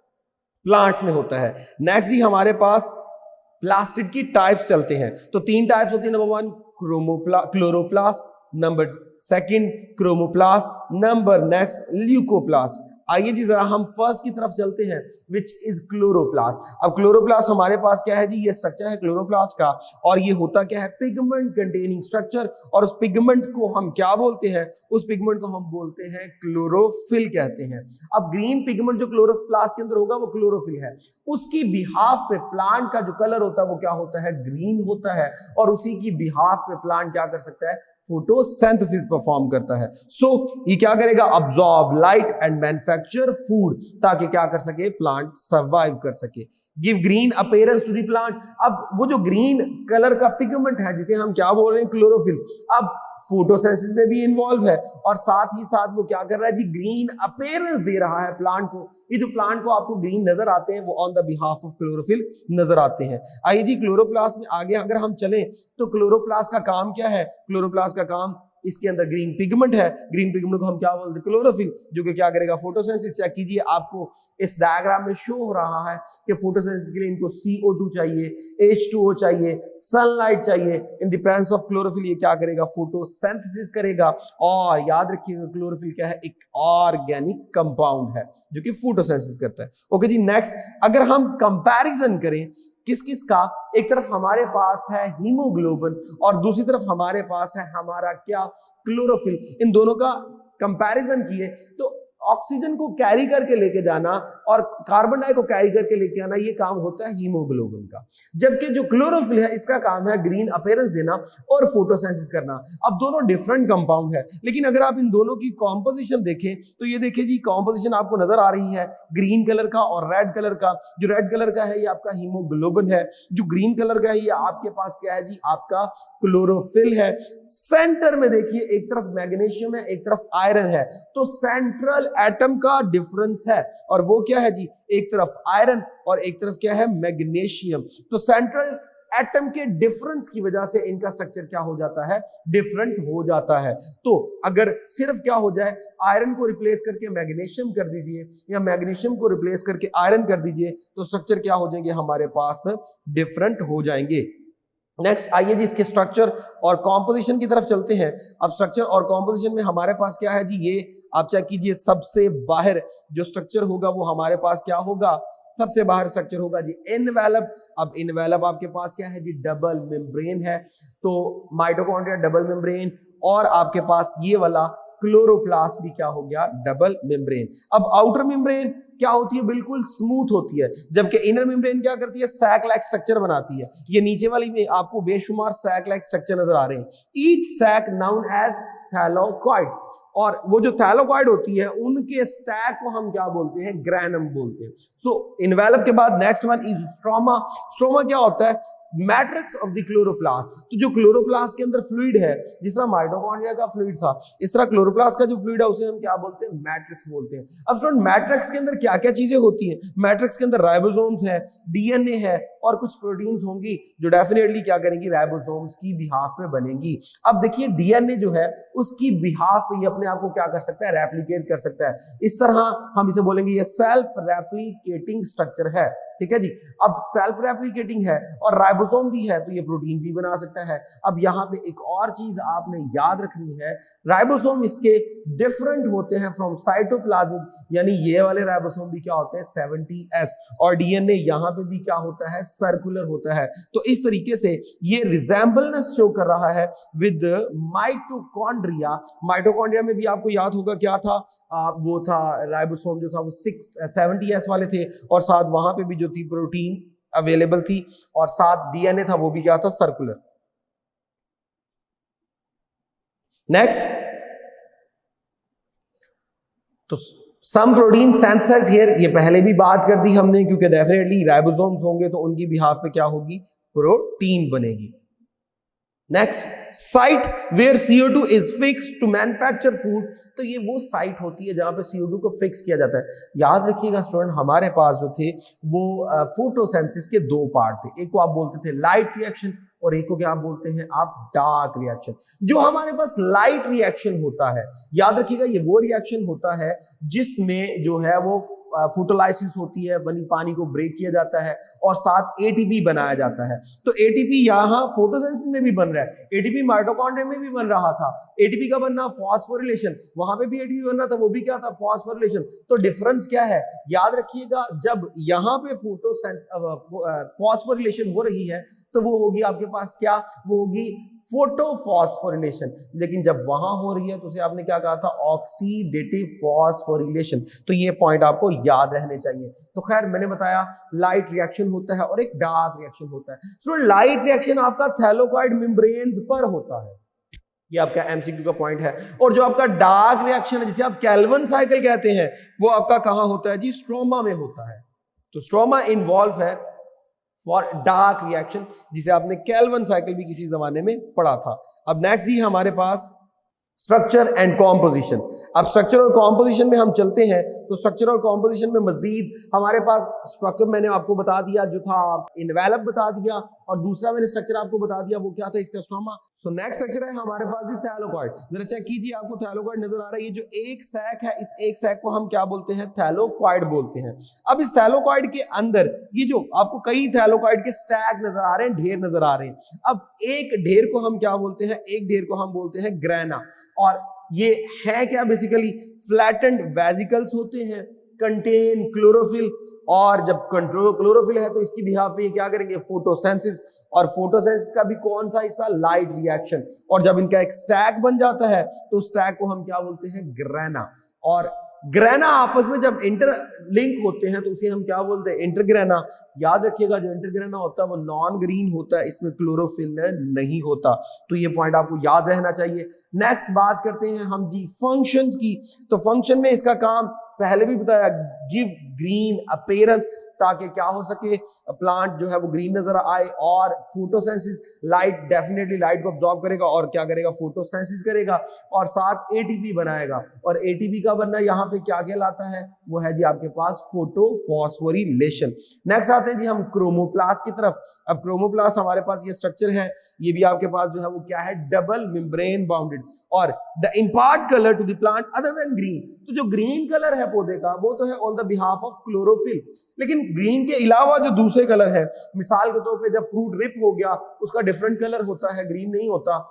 प्लांट्स में होता है। नेक्स्ट जी हमारे पास प्लास्टिड की टाइप्स चलते हैं। तो तीन टाइप्स होती है, number one chloroplast, number second chromoplast, number next leucoplast. आइए जी जरा हम फर्स्ट की तरफ चलते हैं, विच इज क्लोरोप्लास्ट। अब क्लोरोप्लास्ट हमारे पास क्या है जी, ये स्ट्रक्चर है क्लोरोप्लास्ट का, और ये होता क्या है, पिगमेंट कंटेनिंग स्ट्रक्चर। और उस पिगमेंट को हम क्या बोलते हैं, उस पिगमेंट को हम बोलते हैं क्लोरोफिल कहते हैं। अब ग्रीन पिगमेंट जो क्लोरोप्लास्ट के अंदर होगा वो क्लोरोफिल है, उसकी बिहाफ पे प्लांट का जो कलर होता है वो क्या होता है, ग्रीन होता है, और उसी की बिहाफ पे प्लांट क्या कर सकता है, फोटोसिंथेसिस परफॉर्म करता है। सो ये क्या करेगा, absorb light and manufacture food, ताकि क्या कर सके, प्लांट सर्वाइव कर सके। Give green appearance to the plant. अब वो जो ग्रीन कलर का पिगमेंट है जिसे हम क्या बोल रहे हैं, क्लोरोफिल, अब फोटोसिंथेसिस में भी इन्वॉल्व है, और साथ ही साथ वो क्या कर रहा है जी, ग्रीन अपीयरेंस दे रहा है प्लांट को। ये जो प्लांट को आपको ग्रीन नजर आते हैं वो on the behalf of chlorophyll नजर आते हैं। आइए जी क्लोरोप्लास्ट में आगे अगर हम चलें तो क्लोरोप्लास्ट का काम क्या है, क्लोरोप्लास्ट का काम, इसके अंदर ग्रीन पिगमेंट है, ग्रीन पिगमेंट को हम क्या बोलते हैं, क्लोरोफिल, जो कि क्या करेगा, फोटोसिंथेसिस। चेक कीजिए, आपको इस डायग्राम में शो हो रहा है कि फोटोसिंथेसिस के लिए इनको CO2 चाहिए, H2O चाहिए, सनलाइट चाहिए। In the presence of chlorophyll ये क्या करेगा, फोटोसिंथेसिस करेगा। और याद रखिएगा क्लोरोफिल क्या है, एक ऑर्गेनिक कंपाउंड है जो कि फोटोसिंथेसिस करता है। ओके जी नेक्स्ट, अगर हम कंपैरिजन करें किस किस का, एक तरफ हमारे पास है हीमोग्लोबिन और दूसरी तरफ हमारे पास है हमारा क्या, क्लोरोफिल। इन दोनों का कंपैरिजन किए तो ऑक्सीजन को कैरी करके लेके जाना और कार्बन डाइऑक्साइड को कैरी करके लेके आना, ये काम होता है हीमोग्लोबिन का। जबकि जो क्लोरोफिल है इसका काम है ग्रीन अपीयरेंस देना और फोटोसिंथेसिस करना। अब दोनों डिफरेंट कंपाउंड है, लेकिन अगर आप इन दोनों की कॉम्पोजिशन देखें तो ये देखिए जी, कॉम्पोजिशन आपको नजर आ रही है ग्रीन कलर का और रेड कलर का। जो रेड कलर का है ये आपका हीमोग्लोबिन है, जो ग्रीन कलर का है ये आपके पास क्या है जी, आपका क्लोरोफिल है। सेंटर में देखिए, एक तरफ मैग्नीशियम है, एक तरफ आयरन है, तो सेंट्रल एटम का डिफरेंस है, और वो क्या है जी, एक तरफ आयरन और एक तरफ क्या है, मैग्नीशियम। तो सेंट्रल एटम के डिफरेंस की वजह से इनका स्ट्रक्चर क्या हो जाता है, डिफरेंट हो जाता है। तो अगर सिर्फ क्या हो जाए, आयरन को रिप्लेस करके मैग्नीशियम कर दीजिए या मैग्नीशियम को रिप्लेस करके आयरन कर दीजिए, तो स्ट्रक्चर क्या हो जाएंगे हमारे पास, डिफरेंट हो जाएंगे। नेक्स्ट आइए जी इसके स्ट्रक्चर और कॉम्पोजिशन की तरफ चलते हैं। अब स्ट्रक्चर और कॉम्पोजिशन में हमारे पास क्या है जी, ये आप चेक कीजिए, सबसे बाहर जो स्ट्रक्चर होगा वो हमारे पास क्या होगा, सबसे बाहर स्ट्रक्चर होगा जी इनवेलप। अब इनवेलप आपके पास क्या है जी, डबल मेम्ब्रेन है, तो माइटोकॉन्ड्रिया डबल मेम्ब्रेन, और आपके पास ये वाला क्लोरोप्लास्ट भी क्या हो गया, डबल मेम्ब्रेन। अब आउटर मेम्ब्रेन क्या होती है, बिल्कुल स्मूथ होती है, जबकि इनर मेम्ब्रेन क्या करती है, सैक लाइक स्ट्रक्चर बनाती है। ये नीचे वाली में आपको बेशुमार सैक लाइक स्ट्रक्चर नजर आ रहे हैं। ईच सैक नाउन एज थैलोकॉइड, और वो जो थैलोकॉइड होती है उनके स्टैक को हम क्या बोलते हैं, ग्रैनम बोलते हैं। सो इनवेलप के बाद next one is stroma. Stroma क्या होता है, मैट्रिक्स ऑफ द क्लोरोप्लास्ट। तो जो क्लोरोप्लास्ट के अंदर फ्लूइड है, जिस तरह माइटोकॉन्ड्रिया का फ्लूइड था, इस तरह क्लोरोप्लास्ट का जो फ्लूइड है उसे हम क्या बोलते हैं, मैट्रिक्स बोलते हैं। अब स्टूडेंट मैट्रिक्स के अंदर क्या क्या चीजें होती हैं, मैट्रिक्स के अंदर राइबोसोम्स है, डीएनए है, और कुछ प्रोटीन्स होंगी जो डेफिनेटली क्या करेंगी, राइबोसोम्स की बिहाफ में बनेंगी। अब देखिए डीएनए जो है उसकी बिहाफ पे ये अपने आप को क्या कर सकता है, रेप्लिकेट कर सकता है। इस तरह हम इसे बोलेंगे ये सेल्फ रेप्लिकेटिंग स्ट्रक्चर है, ठीक है जी। अब सेल्फ रेप्लिकेटिंग है और राइबोसोम भी है, तो ये प्रोटीन भी बना सकता है। अब यहाँ पे एक और चीज आपने याद रखनी है, राइबोसोम इसके डिफरेंट होते हैं फ्रॉम साइटोप्लाज्मिक, यानी ये वाले राइबोसोम भी क्या होते हैं 70S, और डीएनए यहाँ पे भी क्या होता है, सर्कुलर होता है। तो इस तरीके से ये रिजेंबलनेस शो कर रहा है विद माइटोकॉन्ड्रिया। माइटोकॉन्ड्रिया में भी आपको याद होगा क्या था, वो था राइबोसोम जो था वो 70S वाले थे, और साथ वहां पे भी जो थी प्रोटीन अवेलेबल थी, और साथ डीएनए था वो भी क्या था, सर्कुलर। नेक्स्ट, तो सम प्रोटीन सिंथेसिस हियर, ये पहले भी बात कर दी हमने, क्योंकि डेफिनेटली राइबोसोम्स होंगे तो उनकी बिहाफ पे क्या होगी, प्रोटीन बनेगी। Next, site where CO2 is fixed to manufacture food. तो ये वो साइट होती है जहां पे CO2 को फिक्स किया जाता है। याद रखिएगा स्टूडेंट, हमारे पास जो थे वो फोटोसिंथेसिस के दो पार्ट थे, एक को आप बोलते थे लाइट रिएक्शन, और एक को क्या आप बोलते हैं आप, डार्क रिएक्शन। जो हमारे पास लाइट रिएक्शन होता है, याद रखिएगा ये वो रिएक्शन होता है जिसमें जो है वो फोटोलाइसिस होती है, बनी पानी को ब्रेक किया जाता है और साथ एटीपी बनाया जाता है। तो एटीपी यहाँ फोटोसिंथेसिस में भी बन रहा है, एटीपी माइटोकॉन्ड्रिया में भी बन रहा था। एटीपी का बनना फॉस्फोरिलेशन, वहां पे भी एटीपी बन रहा था, वो भी क्या था, फॉस्फोरिलेशन। तो डिफरेंस क्या है, याद रखिएगा, जब यहाँ पे फॉस्फोरिलेशन हो रही है तो वो होगी आपके पास क्या, वो होगी फोटोफॉस्फोरिलेशन, लेकिन जब वहां हो रही है तो उसे आपने क्या कहा था, ऑक्सीडेटिव फॉस्फोरिलेशन। तो ये पॉइंट आपको याद रहने चाहिए। तो खैर मैंने बताया लाइट रिएक्शन होता है और एक डार्क रिएक्शन होता है। सो लाइट रिएक्शन आपका थैलोकॉइड मेम्ब्रेन्स पर होता है, ये आपका एमसीक्यू का पॉइंट है। और जो आपका डार्क रिएक्शन है जिसे आप कैल्विन साइकिल कहते हैं, वो आपका कहां होता है जी, स्ट्रोमा में होता है। तो स्ट्रोमा इन्वॉल्व है फॉर डार्क रिएक्शन, जिसे आपने कैल्विन साइकिल भी किसी जमाने में पढ़ा था। अब नेक्स्ट जी हमारे पास स्ट्रक्चर एंड कॉम्पोजिशन। अब स्ट्रक्चर और कॉम्पोजिशन में हम चलते हैं, तो स्ट्रक्चर और कॉम्पोजिशन में मजीद हमारे पास स्ट्रक्चर मैंने आपको बता दिया जो था, इनवेलप बता दिया, और दूसरा मैंने स्ट्रक्चर आपको बता दिया वो क्या था, इसका स्ट्रोमा। सो नेक्स्ट स्ट्रक्चर है हमारे पास थैलोकॉइड। जरा चेक कीजिए, आपको थैलोकॉइड नजर आ रहा है, ये जो एक सैक है, इस एक सैक को हम क्या बोलते हैं, थैलोकॉइड बोलते हैं। अब इस थैलोकॉइड के अंदर ये जो आपको कई थैलोकॉइड के स्टैक नजर आ रहे हैं, ढेर नजर आ रहे हैं। अब एक ढेर को हम क्या बोलते हैं, एक ढेर को हम बोलते हैं ग्रेना। और ये है क्या, बेसिकली फ्लैटेंड वेसिकल्स होते हैं, कंटेन क्लोरोफिल, और जब कंट्रोल क्लोरोफिल है तो इसकी बिहाफ पे ये क्या करेंगे, फोटोसिंथेसिस, और फोटोसिंथेसिस का भी कौन सा हिस्सा, लाइट रिएक्शन। और जब इनका एक स्टैक बन जाता है तो स्टैक को हम क्या बोलते हैं, ग्रेना। और ग्रेना आपस में जब इंटरलिंक होते हैं तो उसे हम क्या बोलते हैं, इंटरग्रेना। याद रखिएगा जो इंटरग्रेना होता है वो नॉन ग्रीन होता है, इसमें क्लोरोफिल नहीं होता। तो ये पॉइंट आपको याद रहना चाहिए। नेक्स्ट बात करते हैं हम जी फंक्शंस की। तो फंक्शन में इसका काम पहले भी बताया, गिव ग्रीन अपीयरेंस, ताकि क्या हो सके, प्लांट जो है वो ग्रीन नजर आए। और फोटोसेंसिस, लाइट डेफिनेटली लाइट को ऑब्जॉर्ब करेगा और क्या करेगा, फोटोसेंसिस करेगा और साथ एटीपी बनाएगा। और एटीपी का बनना यहाँ पे क्या कहलाता है, वो है जी आपके पास फोटोफॉस्फोरिलेशन। नेक्स्ट आते हैं जी हम क्रोमोप्लास्ट की तरफ। अब क्रोमोप्लास्ट हमारे पास ये स्ट्रक्चर है, ये भी आपके पास जो है वो क्या है, डबल मेम्ब्रेन बाउंडेड। और the impart colour to the plant other than green, तो जो ग्रीन कलर है पौधे का वो तो है on the behalf of chlorophyll, लेकिन ग्रीन के अलावा जो दूसरे कलर है, मिसाल के तौर पे जब फ्रूट रिप हो गया उसका डिफरेंट कलर होता है, ग्रीन नहीं होता।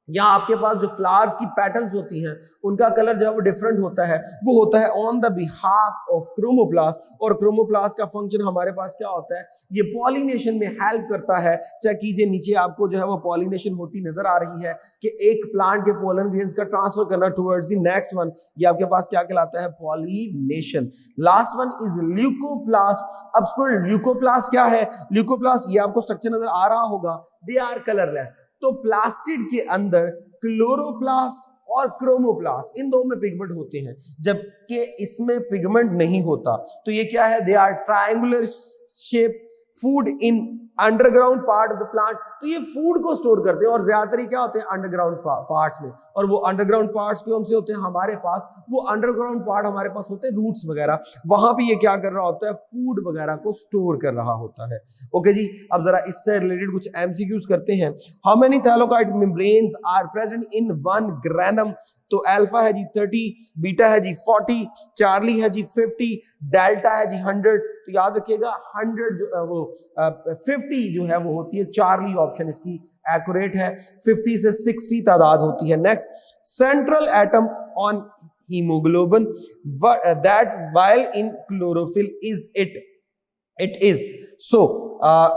या आपके पास जो फ्लावर्स की पैटर्न्स होती हैं उनका कलर जो है वो डिफरेंट होता है, वो होता है on the behalf of chromoplast. और क्रोमोप्लास्ट का फंक्शन हमारे पास क्या होता है, ये पॉलिनेशन में हेल्प करता है। चेक कीजिए नीचे आपको जो है वो पॉलिनेशन होती नजर आ रही है कि एक प्लांट के पोलन ग्रेन्स का ट्रांसफर करना टुवर्ड्स द नेक्स्ट वन, ये आपके पास क्या कहलाता है, pollination. Last one is leucoplast. अब स्टूडेंट ल्यूकोप्लास्ट क्या है, ल्यूकोप्लास्ट ये आपको स्ट्रक्चर नजर आ रहा होगा, दे आर कलरलेस। तो प्लास्टिड के अंदर क्लोरोप्लास्ट और क्रोमोप्लास्ट इन दो में पिगमेंट होते हैं, जबकि इसमें पिगमेंट नहीं होता। तो ये क्या है, they are triangular shape food in underground part of the plant. तो ये फूड को स्टोर करते हैं और ज्यादातर क्या होते हैं, अंडरग्राउंड पार्ट्स में। और वो अंडरग्राउंड पार्ट्स कौन से होते हैं हमारे पास, वो अंडरग्राउंड पार्ट हमारे पास होते हैं रूट्स वगैरह, वहां पे ये क्या कर रहा होता है, फूड वगैरह को स्टोर कर रहा होता है। ओके जी, अब जरा इससे रिलेटेड कुछ एमसीक्यूज करते हैं। How many thylakoid membranes are present in one granum? तो अल्फा है जी 30, बीटा है जी 40, चार्ली है जी 50, डेल्टा है जी 100। तो याद रखिएगा 100 जो वो 50 जो है वो होती है चार्ली, ऑप्शन इसकी एक्यूरेट है। 50 से 60 तादाद होती है। Next, central atom on haemoglobin that while in chlorophyll is it is. So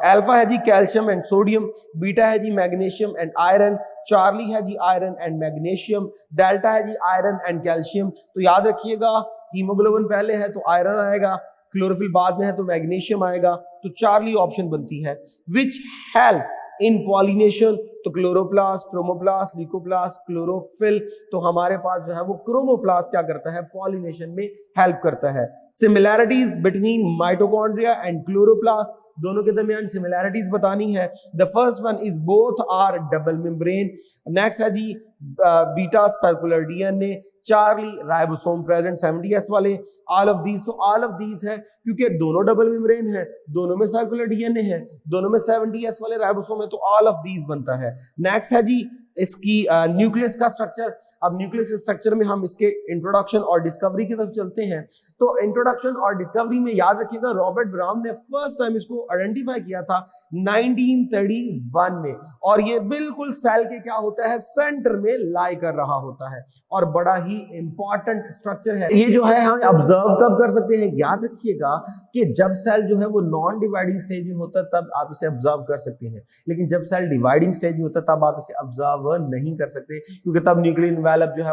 alpha है जी कैल्शियम एंड सोडियम, बीटा है G magnesium and iron, Charlie है जी आयरन एंड मैग्नीशियम, डेल्टा है जी आयरन एंड कैल्शियम। तो याद रखिएगा हीमोग्लोबिन पहले है तो आयरन आएगा, क्लोरोफिल बाद में है तो मैग्नीशियम आएगा, तो चार्ली ऑप्शन बनती है। Which help in pollination? तो क्लोरोप्लास्ट, क्रोमोप्लास्ट, ल्यूकोप्लास्ट, क्लोरोफिल। तो हमारे पास जो है वो क्रोमोप्लास्ट क्या करता है, पॉलिनेशन में हेल्प करता है। Similarities between mitochondria and chloroplast, दोनों के दरमियान सिमिलैरिटीज बतानी है। The first one is both are double membrane. Next है जी beta circular DNA, charlie ribosome present 70s वाले। ऑल ऑफ दीज, तो ऑल ऑफ दीज है क्योंकि दोनों डबल मेम्ब्रेन है, दोनों में सर्कुलर डीएनए है, दोनों में 70s वाले राइबोसोम है, तो ऑल ऑफ दीज बनता है। नेक्स्ट है जी इसकी न्यूक्लियस का स्ट्रक्चर। अब न्यूक्लियस स्ट्रक्चर में हम इसके इंट्रोडक्शन और डिस्कवरी की तरफ चलते हैं। तो इंट्रोडक्शन और डिस्कवरी में याद रखिएगा रॉबर्ट ब्राउन ने फर्स्ट टाइम इसको आइडेंटिफाई किया था 1931 में, और ये बिल्कुल सेल के क्या होता है, सेंटर में लाई कर रहा होता है और बड़ा ही इंपॉर्टेंट स्ट्रक्चर है। ये जो है हम ऑब्जर्व कब कर सकते हैं, याद रखिएगा कि जब सेल जो है वो नॉन डिवाइडिंग स्टेज में होता है तब आप इसे ऑब्जर्व कर सकते हैं, लेकिन जब सेल डिवाइडिंग स्टेज में होता है तब आप इसे ऑब्जर्व नहीं कर सकते, क्योंकि तब न्यूक्लियर एनवेलप जो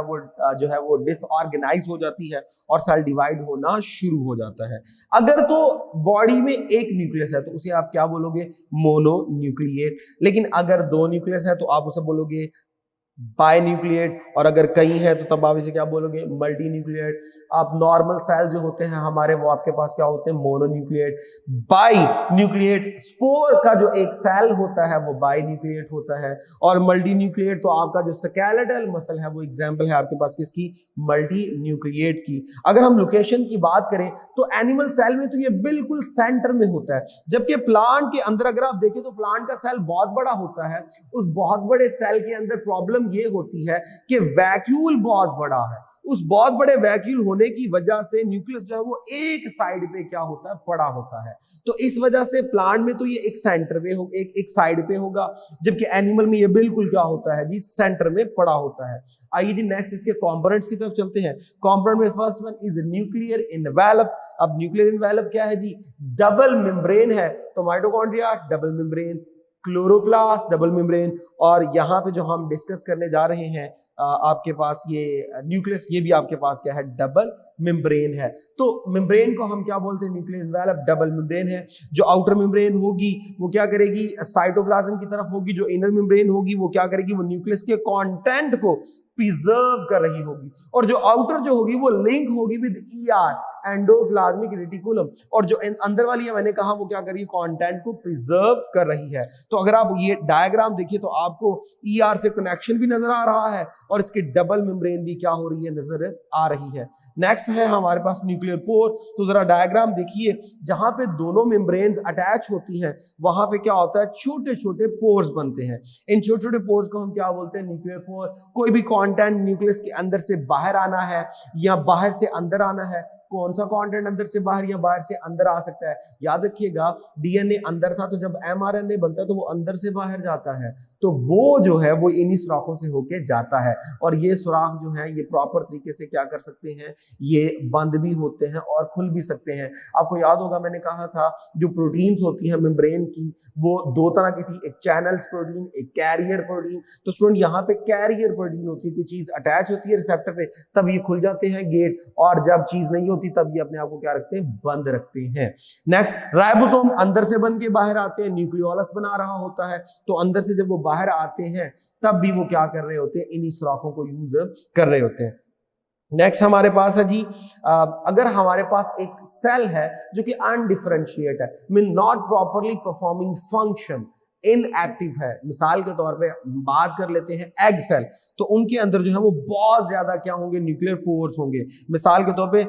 है वो डिसऑर्गेनाइज हो जाती है और सेल डिवाइड होना शुरू हो जाता है। अगर तो बॉडी में एक न्यूक्लियस है तो उसे आप क्या बोलोगे, मोनोन्यूक्लिएट। लेकिन अगर दो न्यूक्लियस है तो आप उसे बोलोगे बाइन्यूक्लिएट, और अगर कहीं है तो तब आप इसे क्या बोलोगे, मल्टी न्यूक्लिएट। आप नॉर्मल सेल जो होते हैं हमारे वो आपके पास क्या होते हैं, मोनोन्यूक्लिएट। बाई न्यूक्लिएट, स्पोर का जो एक सेल होता है वो बाई न्यूक्लिएट होता है। और मल्टी न्यूक्लिएट तो आपका जो स्केलेटल मसल है वो एग्जाम्पल है आपके पास किसकी, मल्टी न्यूक्लिएट की। अगर हम लोकेशन की बात करें तो एनिमल सेल में तो ये बिल्कुल सेंटर में होता है, जबकि प्लांट के अंदर अगर आप देखें तो प्लांट का सेल बहुत बड़ा होता है। उस बहुत बड़े सेल के अंदर प्रॉब्लम ये होती है कि वैक्यूल बहुत बड़ा है। उस बहुत बड़े वैक्यूल होने की वजह से न्यूक्लियस जो है वो एक साइड पे क्या होता है, पड़ा होता है। तो इस वजह से प्लांट में तो ये एक सेंटर पे हो, एक साइड पे होगा, जबकि एनिमल में ये बिल्कुल क्या होता है जी, सेंटर में पड़ा होता है। आइए जी नेक्स्ट इसके कंपोनेंट्स की तरफ चलते हैं। कंपोनेंट में first one is nuclear envelope. अब न्यूक्लियर एनवेलप क्या है जी, डबल मेम्ब्रेन है। तो mitochondria double membrane, chloroplast double membrane, और यहाँ पे जो हम डिस्कस करने जा रहे हैं आपके पास ये न्यूक्लियस, ये भी आपके पास क्या है, डबल मेम्ब्रेन है। तो मेम्ब्रेन को हम क्या बोलते हैं, न्यूक्लियर एनवेलप डबल मेम्ब्रेन है। जो आउटर मेम्ब्रेन होगी वो क्या करेगी, साइटोप्लाज्म की तरफ होगी। जो इनर मेम्ब्रेन होगी वो क्या करेगी, वो न्यूक्लियस के कंटेंट को प्रिजर्व कर रही होगी, और जो आउटर जो होगी वो लिंक होगी विद ईआर, एंडोप्लाज्मिक रेटिकुलम, और जो अंदर वाली है मैंने कहा वो क्या कर रही है, कंटेंट को प्रिजर्व कर रही है। तो अगर आप ये डायग्राम देखिए तो आपको ईआर से कनेक्शन भी नजर आ रहा है और इसकी डबल मेम्ब्रेन भी क्या हो रही है, नजर आ रही है। नेक्स्ट है हमारे पास न्यूक्लियर पोर। तो जरा डायग्राम देखिए, जहां पे दोनों मेम्ब्रेन्स अटैच होती हैं वहां पे क्या होता है, छोटे छोटे पोर्स बनते हैं। इन छोटे छोटे पोर्स को हम क्या बोलते हैं, न्यूक्लियर पोर। कोई भी कंटेंट न्यूक्लियस के अंदर से बाहर आना है या बाहर से अंदर आना है, कौन सा कंटेंट अंदर से बाहर या बाहर से अंदर आ सकता है। याद रखिएगा डीएनए अंदर था, तो जब एमआरएनए बनता है तो वो अंदर से बाहर जाता है, तो वो जो है वो इन्हीं सुराखों से होके जाता है। और ये सुराख जो है ये प्रॉपर तरीके से क्या कर सकते हैं, ये बंद भी होते हैं और खुल भी सकते हैं। आपको याद होगा मैंने कहा था जो प्रोटीन्स होती है मेम्ब्रेन की वो दो तरह की थी, एक चैनल्स प्रोटीन, एक कैरियर प्रोटीन। तो स्टूडेंट यहाँ पे कैरियर प्रोटीन होती है, कोई चीज अटैच होती है रिसेप्टर पे तब ये खुल जाते हैं गेट, और जब चीज नहीं होती तब ये अपने आप को क्या रखते हैं, बंद रखते हैं। नेक्स्ट, राइबोसोम अंदर से बन के बाहर आते हैं, न्यूक्लियोलस बना रहा होता है, तो अंदर से जब वो बाहर आते हैं तब भी वो क्या कर रहे होते हैं, इन्हीं सुराखों को यूज कर रहे होते हैं। नेक्स्ट हमारे पास है जी, अगर हमारे पास एक सेल है जो कि अनडिफरेंशिएट है, mean not properly performing function, inactive है, मिसाल के तौर पे बात कर लेते हैं एग सेल, तो उनके अंदर जो है वो बहुत ज्यादा क्या होंगे, न्यूक्लियर पोर्स होंगे। मिसाल के तौर पे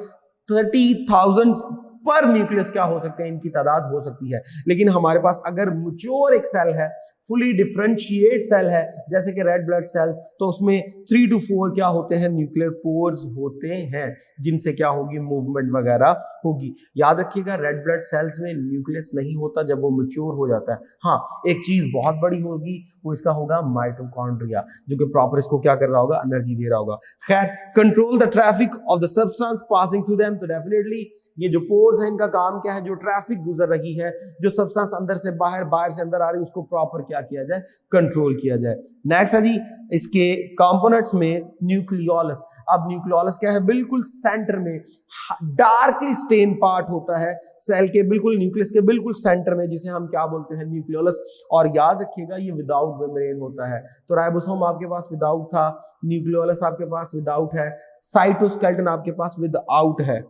30,000 पर न्यूक्लियस क्या हो सकते हैं, इनकी तादाद हो सकती है। लेकिन हमारे पास अगर मैच्योर एक सेल है, फुली डिफरेंशिएट सेल है जैसे कि रेड ब्लड सेल्स, तो उसमें 3 to 4 क्या होते हैं, न्यूक्लियर पोर्स होते हैं, जिनसे क्या होगी, मूवमेंट वगैरह होगी। याद रखिएगा रेड ब्लड सेल्स में न्यूक्लियस नहीं होता जब वो मैच्योर हो जाता है। हाँ, एक चीज बहुत बड़ी होगी वो इसका होगा माइटोकॉन्ड्रिया, जो कि प्रॉपर इसको क्या कर रहा होगा, एनर्जी दे रहा होगा। खैर, control the traffic of the substance passing through them, तो डेफिनेटली ये जो पोर्स है इनका काम क्या है, जो ट्रैफिक गुजर रही है, जो सब्सटेंस अंदर से बाहर, बाहर से अंदर आ रही है, उसको प्रॉपर क्या किया जाए, कंट्रोल किया जाए। नेक्स्ट है जी, इसके कंपोनेंट्स में न्यूक्लियोलस। अब न्यूक्लियोलस क्या है, बिल्कुल सेंटर में डार्कली स्टेन पार्ट होता है सेल के, बिल्कुल न्यूक्लियस के बिल्कुल सेंटर में, जिसे हम क्या बोलते हैं, न्यूक्लियोलस। और याद रखिएगा ये विदाउट मेम्ब्रेन होता है। तो राइबोसोम आपके पास विदाउट था, न्यूक्लियोलस आपके पास विदाउट है, साइटोस्केलेटन आपके पास विदाउट है।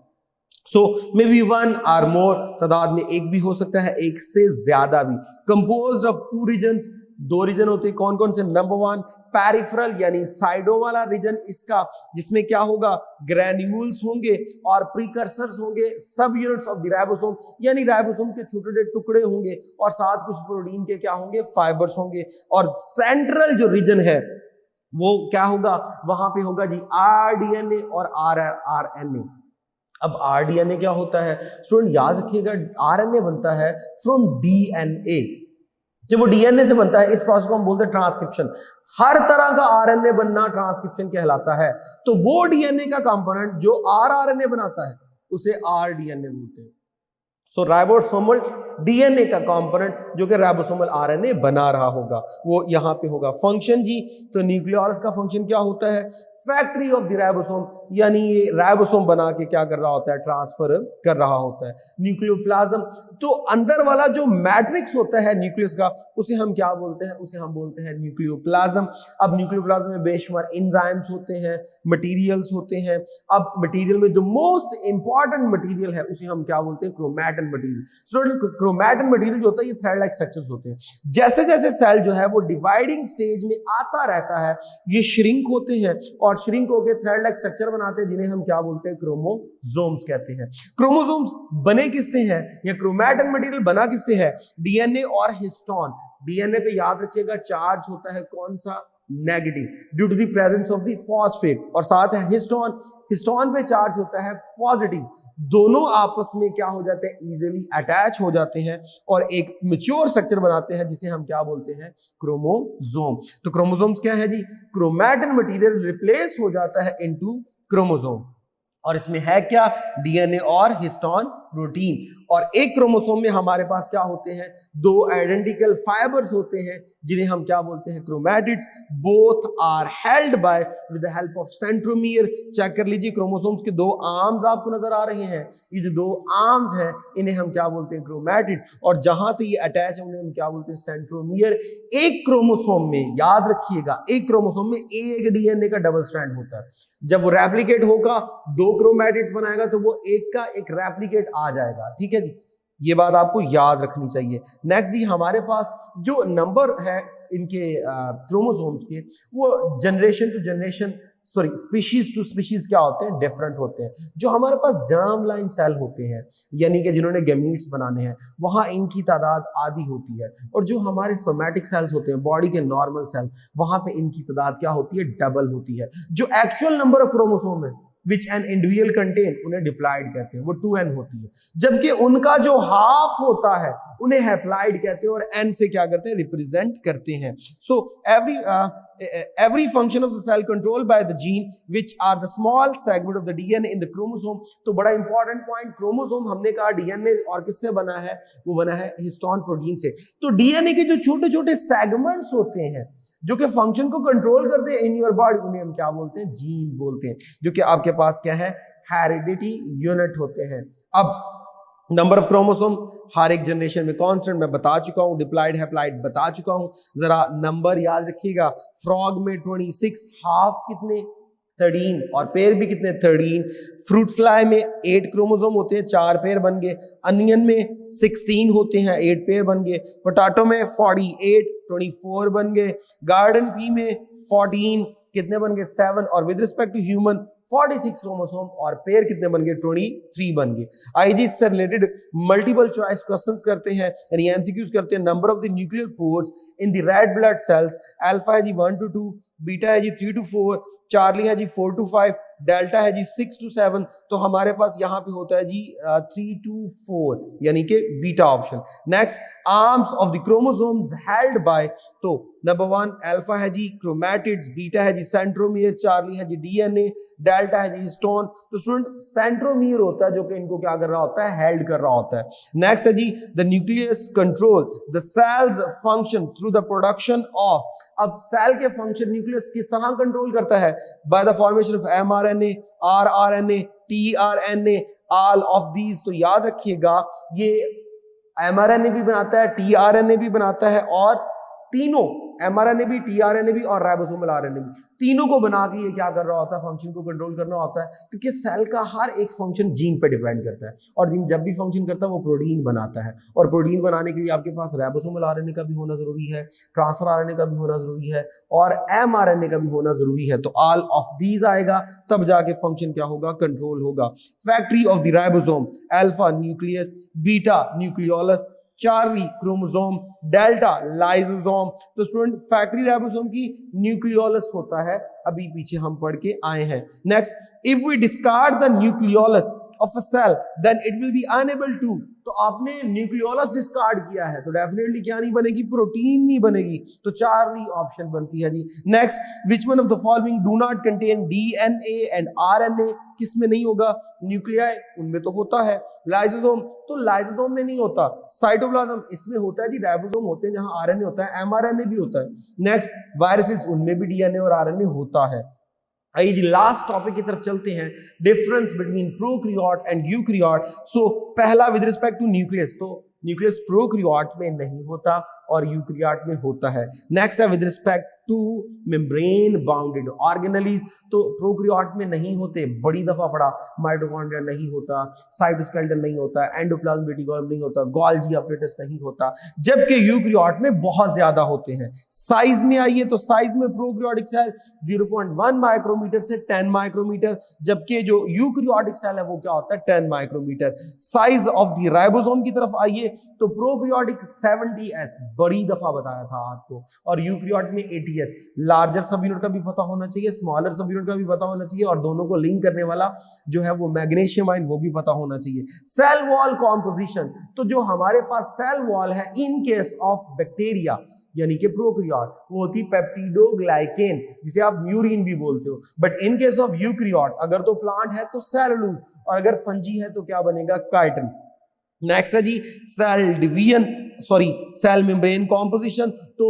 सो मे बी 1 और मोर, तादाद में एक भी हो सकता है, एक से ज्यादा भी। कंपोज्ड ऑफ 2 रीजन्स, 2 रीजन होते हैं, कौन कौन से, नंबर 1 पेरिफेरल यानी साइडो वाला रीजन इसका, जिसमें क्या होगा, ग्रेन्यूल्स होंगे और प्रीकर्सर्स होंगे, सब यूनिट्स ऑफ द राइबोसोम, यानी राइबोसोम के छोटे छोटे टुकड़े होंगे, और साथ कुछ प्रोटीन के क्या होंगे, फाइबर्स होंगे। और सेंट्रल जो रीजन है वो क्या होगा, वहां पे होगा जी आरडीएनए और आरएनए। अब आरडीएनए क्या होता है स्टूडेंट, याद रखिएगा आरएनए बनता है फ्रॉम डीएनए। जब वो डीएनए से बनता है, इस प्रोसेस को हम बोलते हैं ट्रांसक्रिप्शन। हर तरह का आरएनए बनना ट्रांसक्रिप्शन कहलाता है। तो वो डीएनए का कंपोनेंट जो आरएनए बनाता है उसे आरडीएनए बोलते हैं। सो राइबोसोमल डीएनए का कंपोनेंट जो कि राइबोसोमल आरएनए बना रहा होगा वो यहां पे होगा। फंक्शन जी, तो न्यूक्लियोलस का फंक्शन क्या होता है, फैक्ट्री ऑफ द राइबोसोम, यानी ये राइबोसोम बना के क्या कर रहा होता है, ट्रांसफर कर रहा होता है। न्यूक्लियोप्लाज्म, तो अंदर वाला जो मैट्रिक्स होता है न्यूक्लियस का, उसे हम क्या बोलते हैं, उसे हम बोलते हैं न्यूक्लियोप्लाज्म। अब न्यूक्लियोप्लाज्म में बेशुमार एंजाइम्स होते हैं, मटेरियल्स होते हैं। अब मटेरियल में जो मोस्ट इंपॉर्टेंट मटेरियल है उसे हम क्या बोलते हैं, chromatin material. Student, chromatin material जो होता है ये थ्रेड लाइक स्ट्रक्चर्स होते हैं। जैसे जैसे सेल जो है वो डिवाइडिंग स्टेज में आता रहता है, ये श्रिंक होते हैं और श्रिंक होकर थ्रेड लाइक स्ट्रक्चर बनाते हैं, जिन्हें हम क्या बोलते हैं, क्रोमोसोम्स कहते हैं। क्रोमोसोम्स बने किससे हैं, या क्रोमैटिन मटेरियल बना किससे है, डीएनए और हिस्टोन। डीएनए पे याद रखिएगा चार्ज होता है कौन सा, negative, due to the presence of the phosphate, और साथ है हिस्टोन, हिस्टोन पे चार्ज होता है पॉजिटिव। दोनों आपस में क्या हो जाते हैं, इजीली अटैच हो जाते हैं और एक मैच्योर स्ट्रक्चर बनाते हैं जिसे हम क्या बोलते हैं, क्रोमोसोम। तो क्रोमोसोम्स क्या है जी, क्रोमैटिन मटेरियल रिप्लेस हो जाता है इनटू क्रोमोसोम, और इसमें है क्या, डीएनए और हिस्टोन प्रोटीन। और एक क्रोमोसोम में हमारे पास क्या होते हैं, दो आइडेंटिकल फाइबर्स होते हैं जिन्हें हम क्या बोलते हैं, chromatids. Both are held by with the help of centromere. Check कर लीजिए, क्रोमोसोम्स के दो आर्म्स आपको नजर आ रहे हैं, ये जो दो आर्म्स हैं इन्हें हम क्या बोलते हैं, क्रोमैटिड। और जहां से ये अटैच है उन्हें हम क्या बोलते हैं, सेंट्रोमियर। एक क्रोमोसोम में, याद रखिएगा, एक क्रोमोसोम में एक डीएनए का डबल स्ट्रैंड होता है। जब वो रेप्लिकेट होगा, दो क्रोमैटिड्स बनाएगा तो वो एक का एक रेप्लिकेट आ जाएगा। ठीक है जी, ये बात आपको याद रखनी चाहिए। नेक्स्ट जी, हमारे पास जो नंबर है इनके क्रोमोसोम्स के, वो generation to generation, sorry species to species क्या होते हैं, डिफरेंट होते हैं। जो हमारे पास जर्म लाइन सेल होते हैं, यानी कि जिन्होंने गैमीट्स बनाने हैं, वहां इनकी तादाद आधी होती है। और जो हमारे सोमैटिक सेल्स होते हैं, बॉडी के नॉर्मल सेल्स, वहां पे इनकी तादाद क्या होती है, डबल होती है। जो एक्चुअल नंबर ऑफ क्रोमोसोम है विच एन इंडिविजुअल कंटेन, उन्हें डिप्लॉइड कहते हैं, वो 2n होती है। जबकि उनका जो हाफ होता है उन्हें हैप्लॉइड कहते हैं, और n से क्या करते हैं, रिप्रेजेंट करते हैं। सो every function of the cell controlled by the gene which are the small segment of the DNA in the chromosome। तो बड़ा इंपॉर्टेंट पॉइंट, क्रोमोसोम हमने कहा डीएनए और किससे बना है, वो बना है हिस्टोन प्रोटीन से। तो डीएनए के जो छोटे छोटे सेगमेंट्स होते हैं जो कि फंक्शन को कंट्रोल करते हैं इन योर बॉडी, उन्हें हम क्या बोलते हैं, जीन बोलते हैं, जो कि आपके पास क्या है, हेरिडिटी यूनिट होते हैं। अब नंबर ऑफ क्रोमोसोम हर एक जनरेशन में कांस्टेंट मैं बता चुका हूं, डिप्लॉइड हैप्लॉइड बता चुका हूं। जरा नंबर याद रखिएगा, फ्रॉग में 26, हाफ कितने, 13, और पेयर भी कितने, 13। फ्रूट फ्लाई में 8 क्रोमोसोम होते हैं, 4 पेयर बन गए। अनियन में 16 होते हैं, 8 पेयर बन गए। पोटैटो में 48, 24 बन गए। गार्डन पी में 14, कितने बन गए, 7। और with respect to human 46 chromosome, और पेयर कितने बन गए, 23 बन गए। आईजी इससे रिलेटेड मल्टीपल चॉइस क्वेश्चंस करते हैं, यानी एमसीक्यूज करते हैं। Number of the nuclear pores in the red blood cells, alpha है जी 1 to 2, बीटा है जी 3 to 4, चार्ली है जी 4 to 5, डेल्टा है जी 6 to 7। तो हमारे पास यहां पे होता है जी 3 to 4, यानी कि beta option. Next, arms of the chromosomes held by, तो नंबर 1 अल्फा है जी क्रोमैटिड्स, बीटा है जी सेंट्रोमियर, चार्ली है जी डीएनए, डेल्टा है जी हिस्टोन। तो स्टूडेंट सेंट्रोमियर होता है जो कि इनको क्या कर रहा होता है, हेल्ड कर रहा होता है। नेक्स्ट है जी the nucleus control the cell's function through the production of. अब सेल के फंक्शन न्यूक्लियस किस तरह कंट्रोल करता है, by the formation of mRNA, rRNA, tRNA, all of these. तो याद रखिएगा, ये एमआरएनए भी बनाता है, टीआरएनए भी बनाता है, और तीनों एमआरएनए भी, टीआरएनए भी और राइबोसोमल आरएनए भी, तीनों को बना के ये क्या कर रहा होता है, फंक्शन को कंट्रोल करना होता है। क्योंकि सेल का हर एक फंक्शन जीन पे डिपेंड करता है, और जीन जब भी फंक्शन करता है वो प्रोटीन बनाता है, और प्रोटीन बनाने के लिए आपके पास राइबोसोमल आरएनए का भी होना जरूरी है, ट्रांसफर आरएनए का भी होना जरूरी है, और एमआरएनए का भी होना जरूरी है। तो ऑल ऑफ दीज आएगा, तब जाके फंक्शन क्या होगा, कंट्रोल होगा। Factory of the ribosome, alpha nucleus, beta nucleolus, charlie chromosome, delta lysosome. तो स्टूडेंट फैक्ट्री राइबोसोम की न्यूक्लियोलस होता है, अभी पीछे हम पढ़ के आए हैं। Next, if we discard the nucleolus of a cell then it will be unable to. तो आपने न्यूक्लियोलस डिस्कार्ड किया है तो डेफिनेटली क्या नहीं बनेगी, प्रोटीन नहीं बनेगी। तो चार्ली ऑप्शन बनती है जी। Next, which one of the following do not contain DNA and RNA, किस में नहीं होगा, न्यूक्लियाई उनमें तो होता है। लाइसोसोम, तो लाइसोसोम में नहीं होता। साइटोप्लाज्म इसमें होता है जी, राइबोसोम होते हैं जहां आरएनए होता है, एमआरएनए भी होता है। नेक्स्ट, वायरसेस, उनमें भी डीएनए और आरएनए होता है। आइए जी लास्ट टॉपिक की तरफ चलते हैं, difference between prokaryote and eukaryote. So पहला विद रिस्पेक्ट टू न्यूक्लियस, तो न्यूक्लियस प्रोकैरियोट में नहीं होता और यूकैरियोट में होता है। नेक्स्ट है with respect two membrane bounded organelles, तो प्रोकैरियोट में नहीं होते, बड़ी दफा पढ़ा, माइटोकॉन्ड्रिया नहीं होता, साइटोस्केलेटन नहीं होता, एंडोप्लाज्म रेटिकुलम नहीं होता, गोल्गी apparatus नहीं होता, जबकि यूकैरियोट में बहुत ज्यादा होते हैं। साइज में आइए तो साइज में प्रोकैरियोटिक सेल 0.1 माइक्रोमीटर से 10 माइक्रोमीटर, जबकि जो यूकैरियोटिक सेल है वो क्या होता है, 10 micrometre. Size of the ribosome की तरफ आइए तो प्रोकैरियोटिक 70s, बड़ी दफा बताया था आपको, और यूकैरियोट में 80s। लार्जर सब यूनिट का भी पता होना चाहिए, स्मॉलर सब यूनिट का भी पता होना चाहिए, और दोनों को लिंक करने वाला जो है वो मैग्नीशियम आयन, वो भी पता होना चाहिए। सेल वॉल कॉम्पोजिशन, तो जो हमारे पास सेल वॉल है इन केस ऑफ बैक्टीरिया यानी कि प्रोकैरियोट, वो होती पेप्टिडोग्लाइकेन, जिसे आप म्यूरिन भी बोलते हो। But in case of eukaryote अगर तो प्लांट है तो सेलुलोज, और अगर फंजी है तो क्या बनेगा, काइटिन। नेक्स्ट है जी cell division, sorry cell membrane composition. तो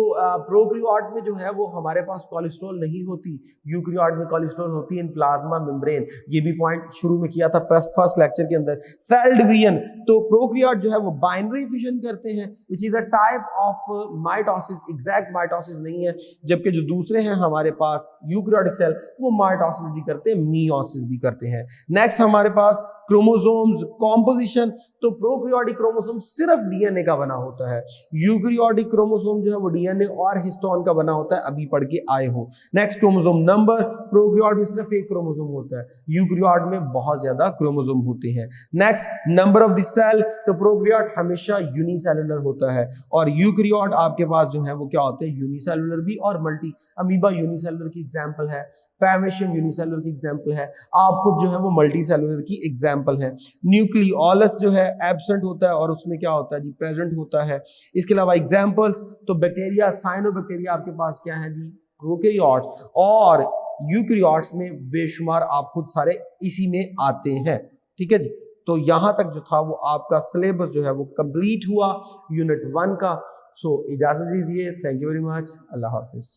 प्रोकैरियोट में जो है वो हमारे पास कोलेस्ट्रॉल नहीं होती, यूकैरियोट में कोलेस्ट्रॉल होती है इन प्लाज्मा मेम्ब्रेन। ये भी पॉइंट शुरू में किया था फर्स्ट लेक्चर के अंदर। सेल डिवीजन, तो प्रोकैरियोट जो है वो बाइनरी फिशन करते हैं which is a type of mitosis, exact mitosis नहीं है, जबकि जो दूसरे हैं हमारे पास यूकैरियोटिक सेल वो माइटोसिस भी करते हैं, मियोसिस भी करते हैं। नेक्स्ट हमारे पास क्रोमोसोम्स कॉम्पोजिशन, तो प्रोकैरियोटिक क्रोमोसोम सिर्फ डीएनए का बना होता है, यूकैरियोटिक क्रोमोसोम जो है वो डीएनए और हिस्टोन का बना होता है, अभी पढ़ के आए हो। नेक्स्ट क्रोमोसोम नंबर, प्रोकैरियोट में सिर्फ एक क्रोमोसोम होता है, यूकैरियोट में बहुत ज्यादा क्रोमोसोम होते हैं। Next number of the cell, तो प्रोकैरियोट हमेशा यूनिसेलुलर होता है और यूकैरियोट आपके पास जो है वो क्या होते हैं, यूनिसेलुलर भी और मल्टी। अमीबा यूनिसेलुलर की एग्जांपल है, पैमेशियम यूनिसेलुलर की एग्जांपल है, आप खुद जो है वो मल्टी सेलुलर की एग्जांपल है। न्यूक्लियोलस जो है एब्सेंट होता है और उसमें क्या होता है जी, प्रेजेंट होता है। इसके अलावा एग्जांपल्स, तो बैक्टीरिया, साइनोबैक्टीरिया आपके पास क्या है जी, प्रोकैरियोट्स, और यूकैरियोट्स में बेशुमार आप खुद सारे इसी में आते हैं। ठीक है जी, तो यहां तक जो था वो आपका सिलेबस जो है वो कंप्लीट हुआ यूनिट 1 का। सो इजाजत दीजिए, thank you very much, Allah Hafiz.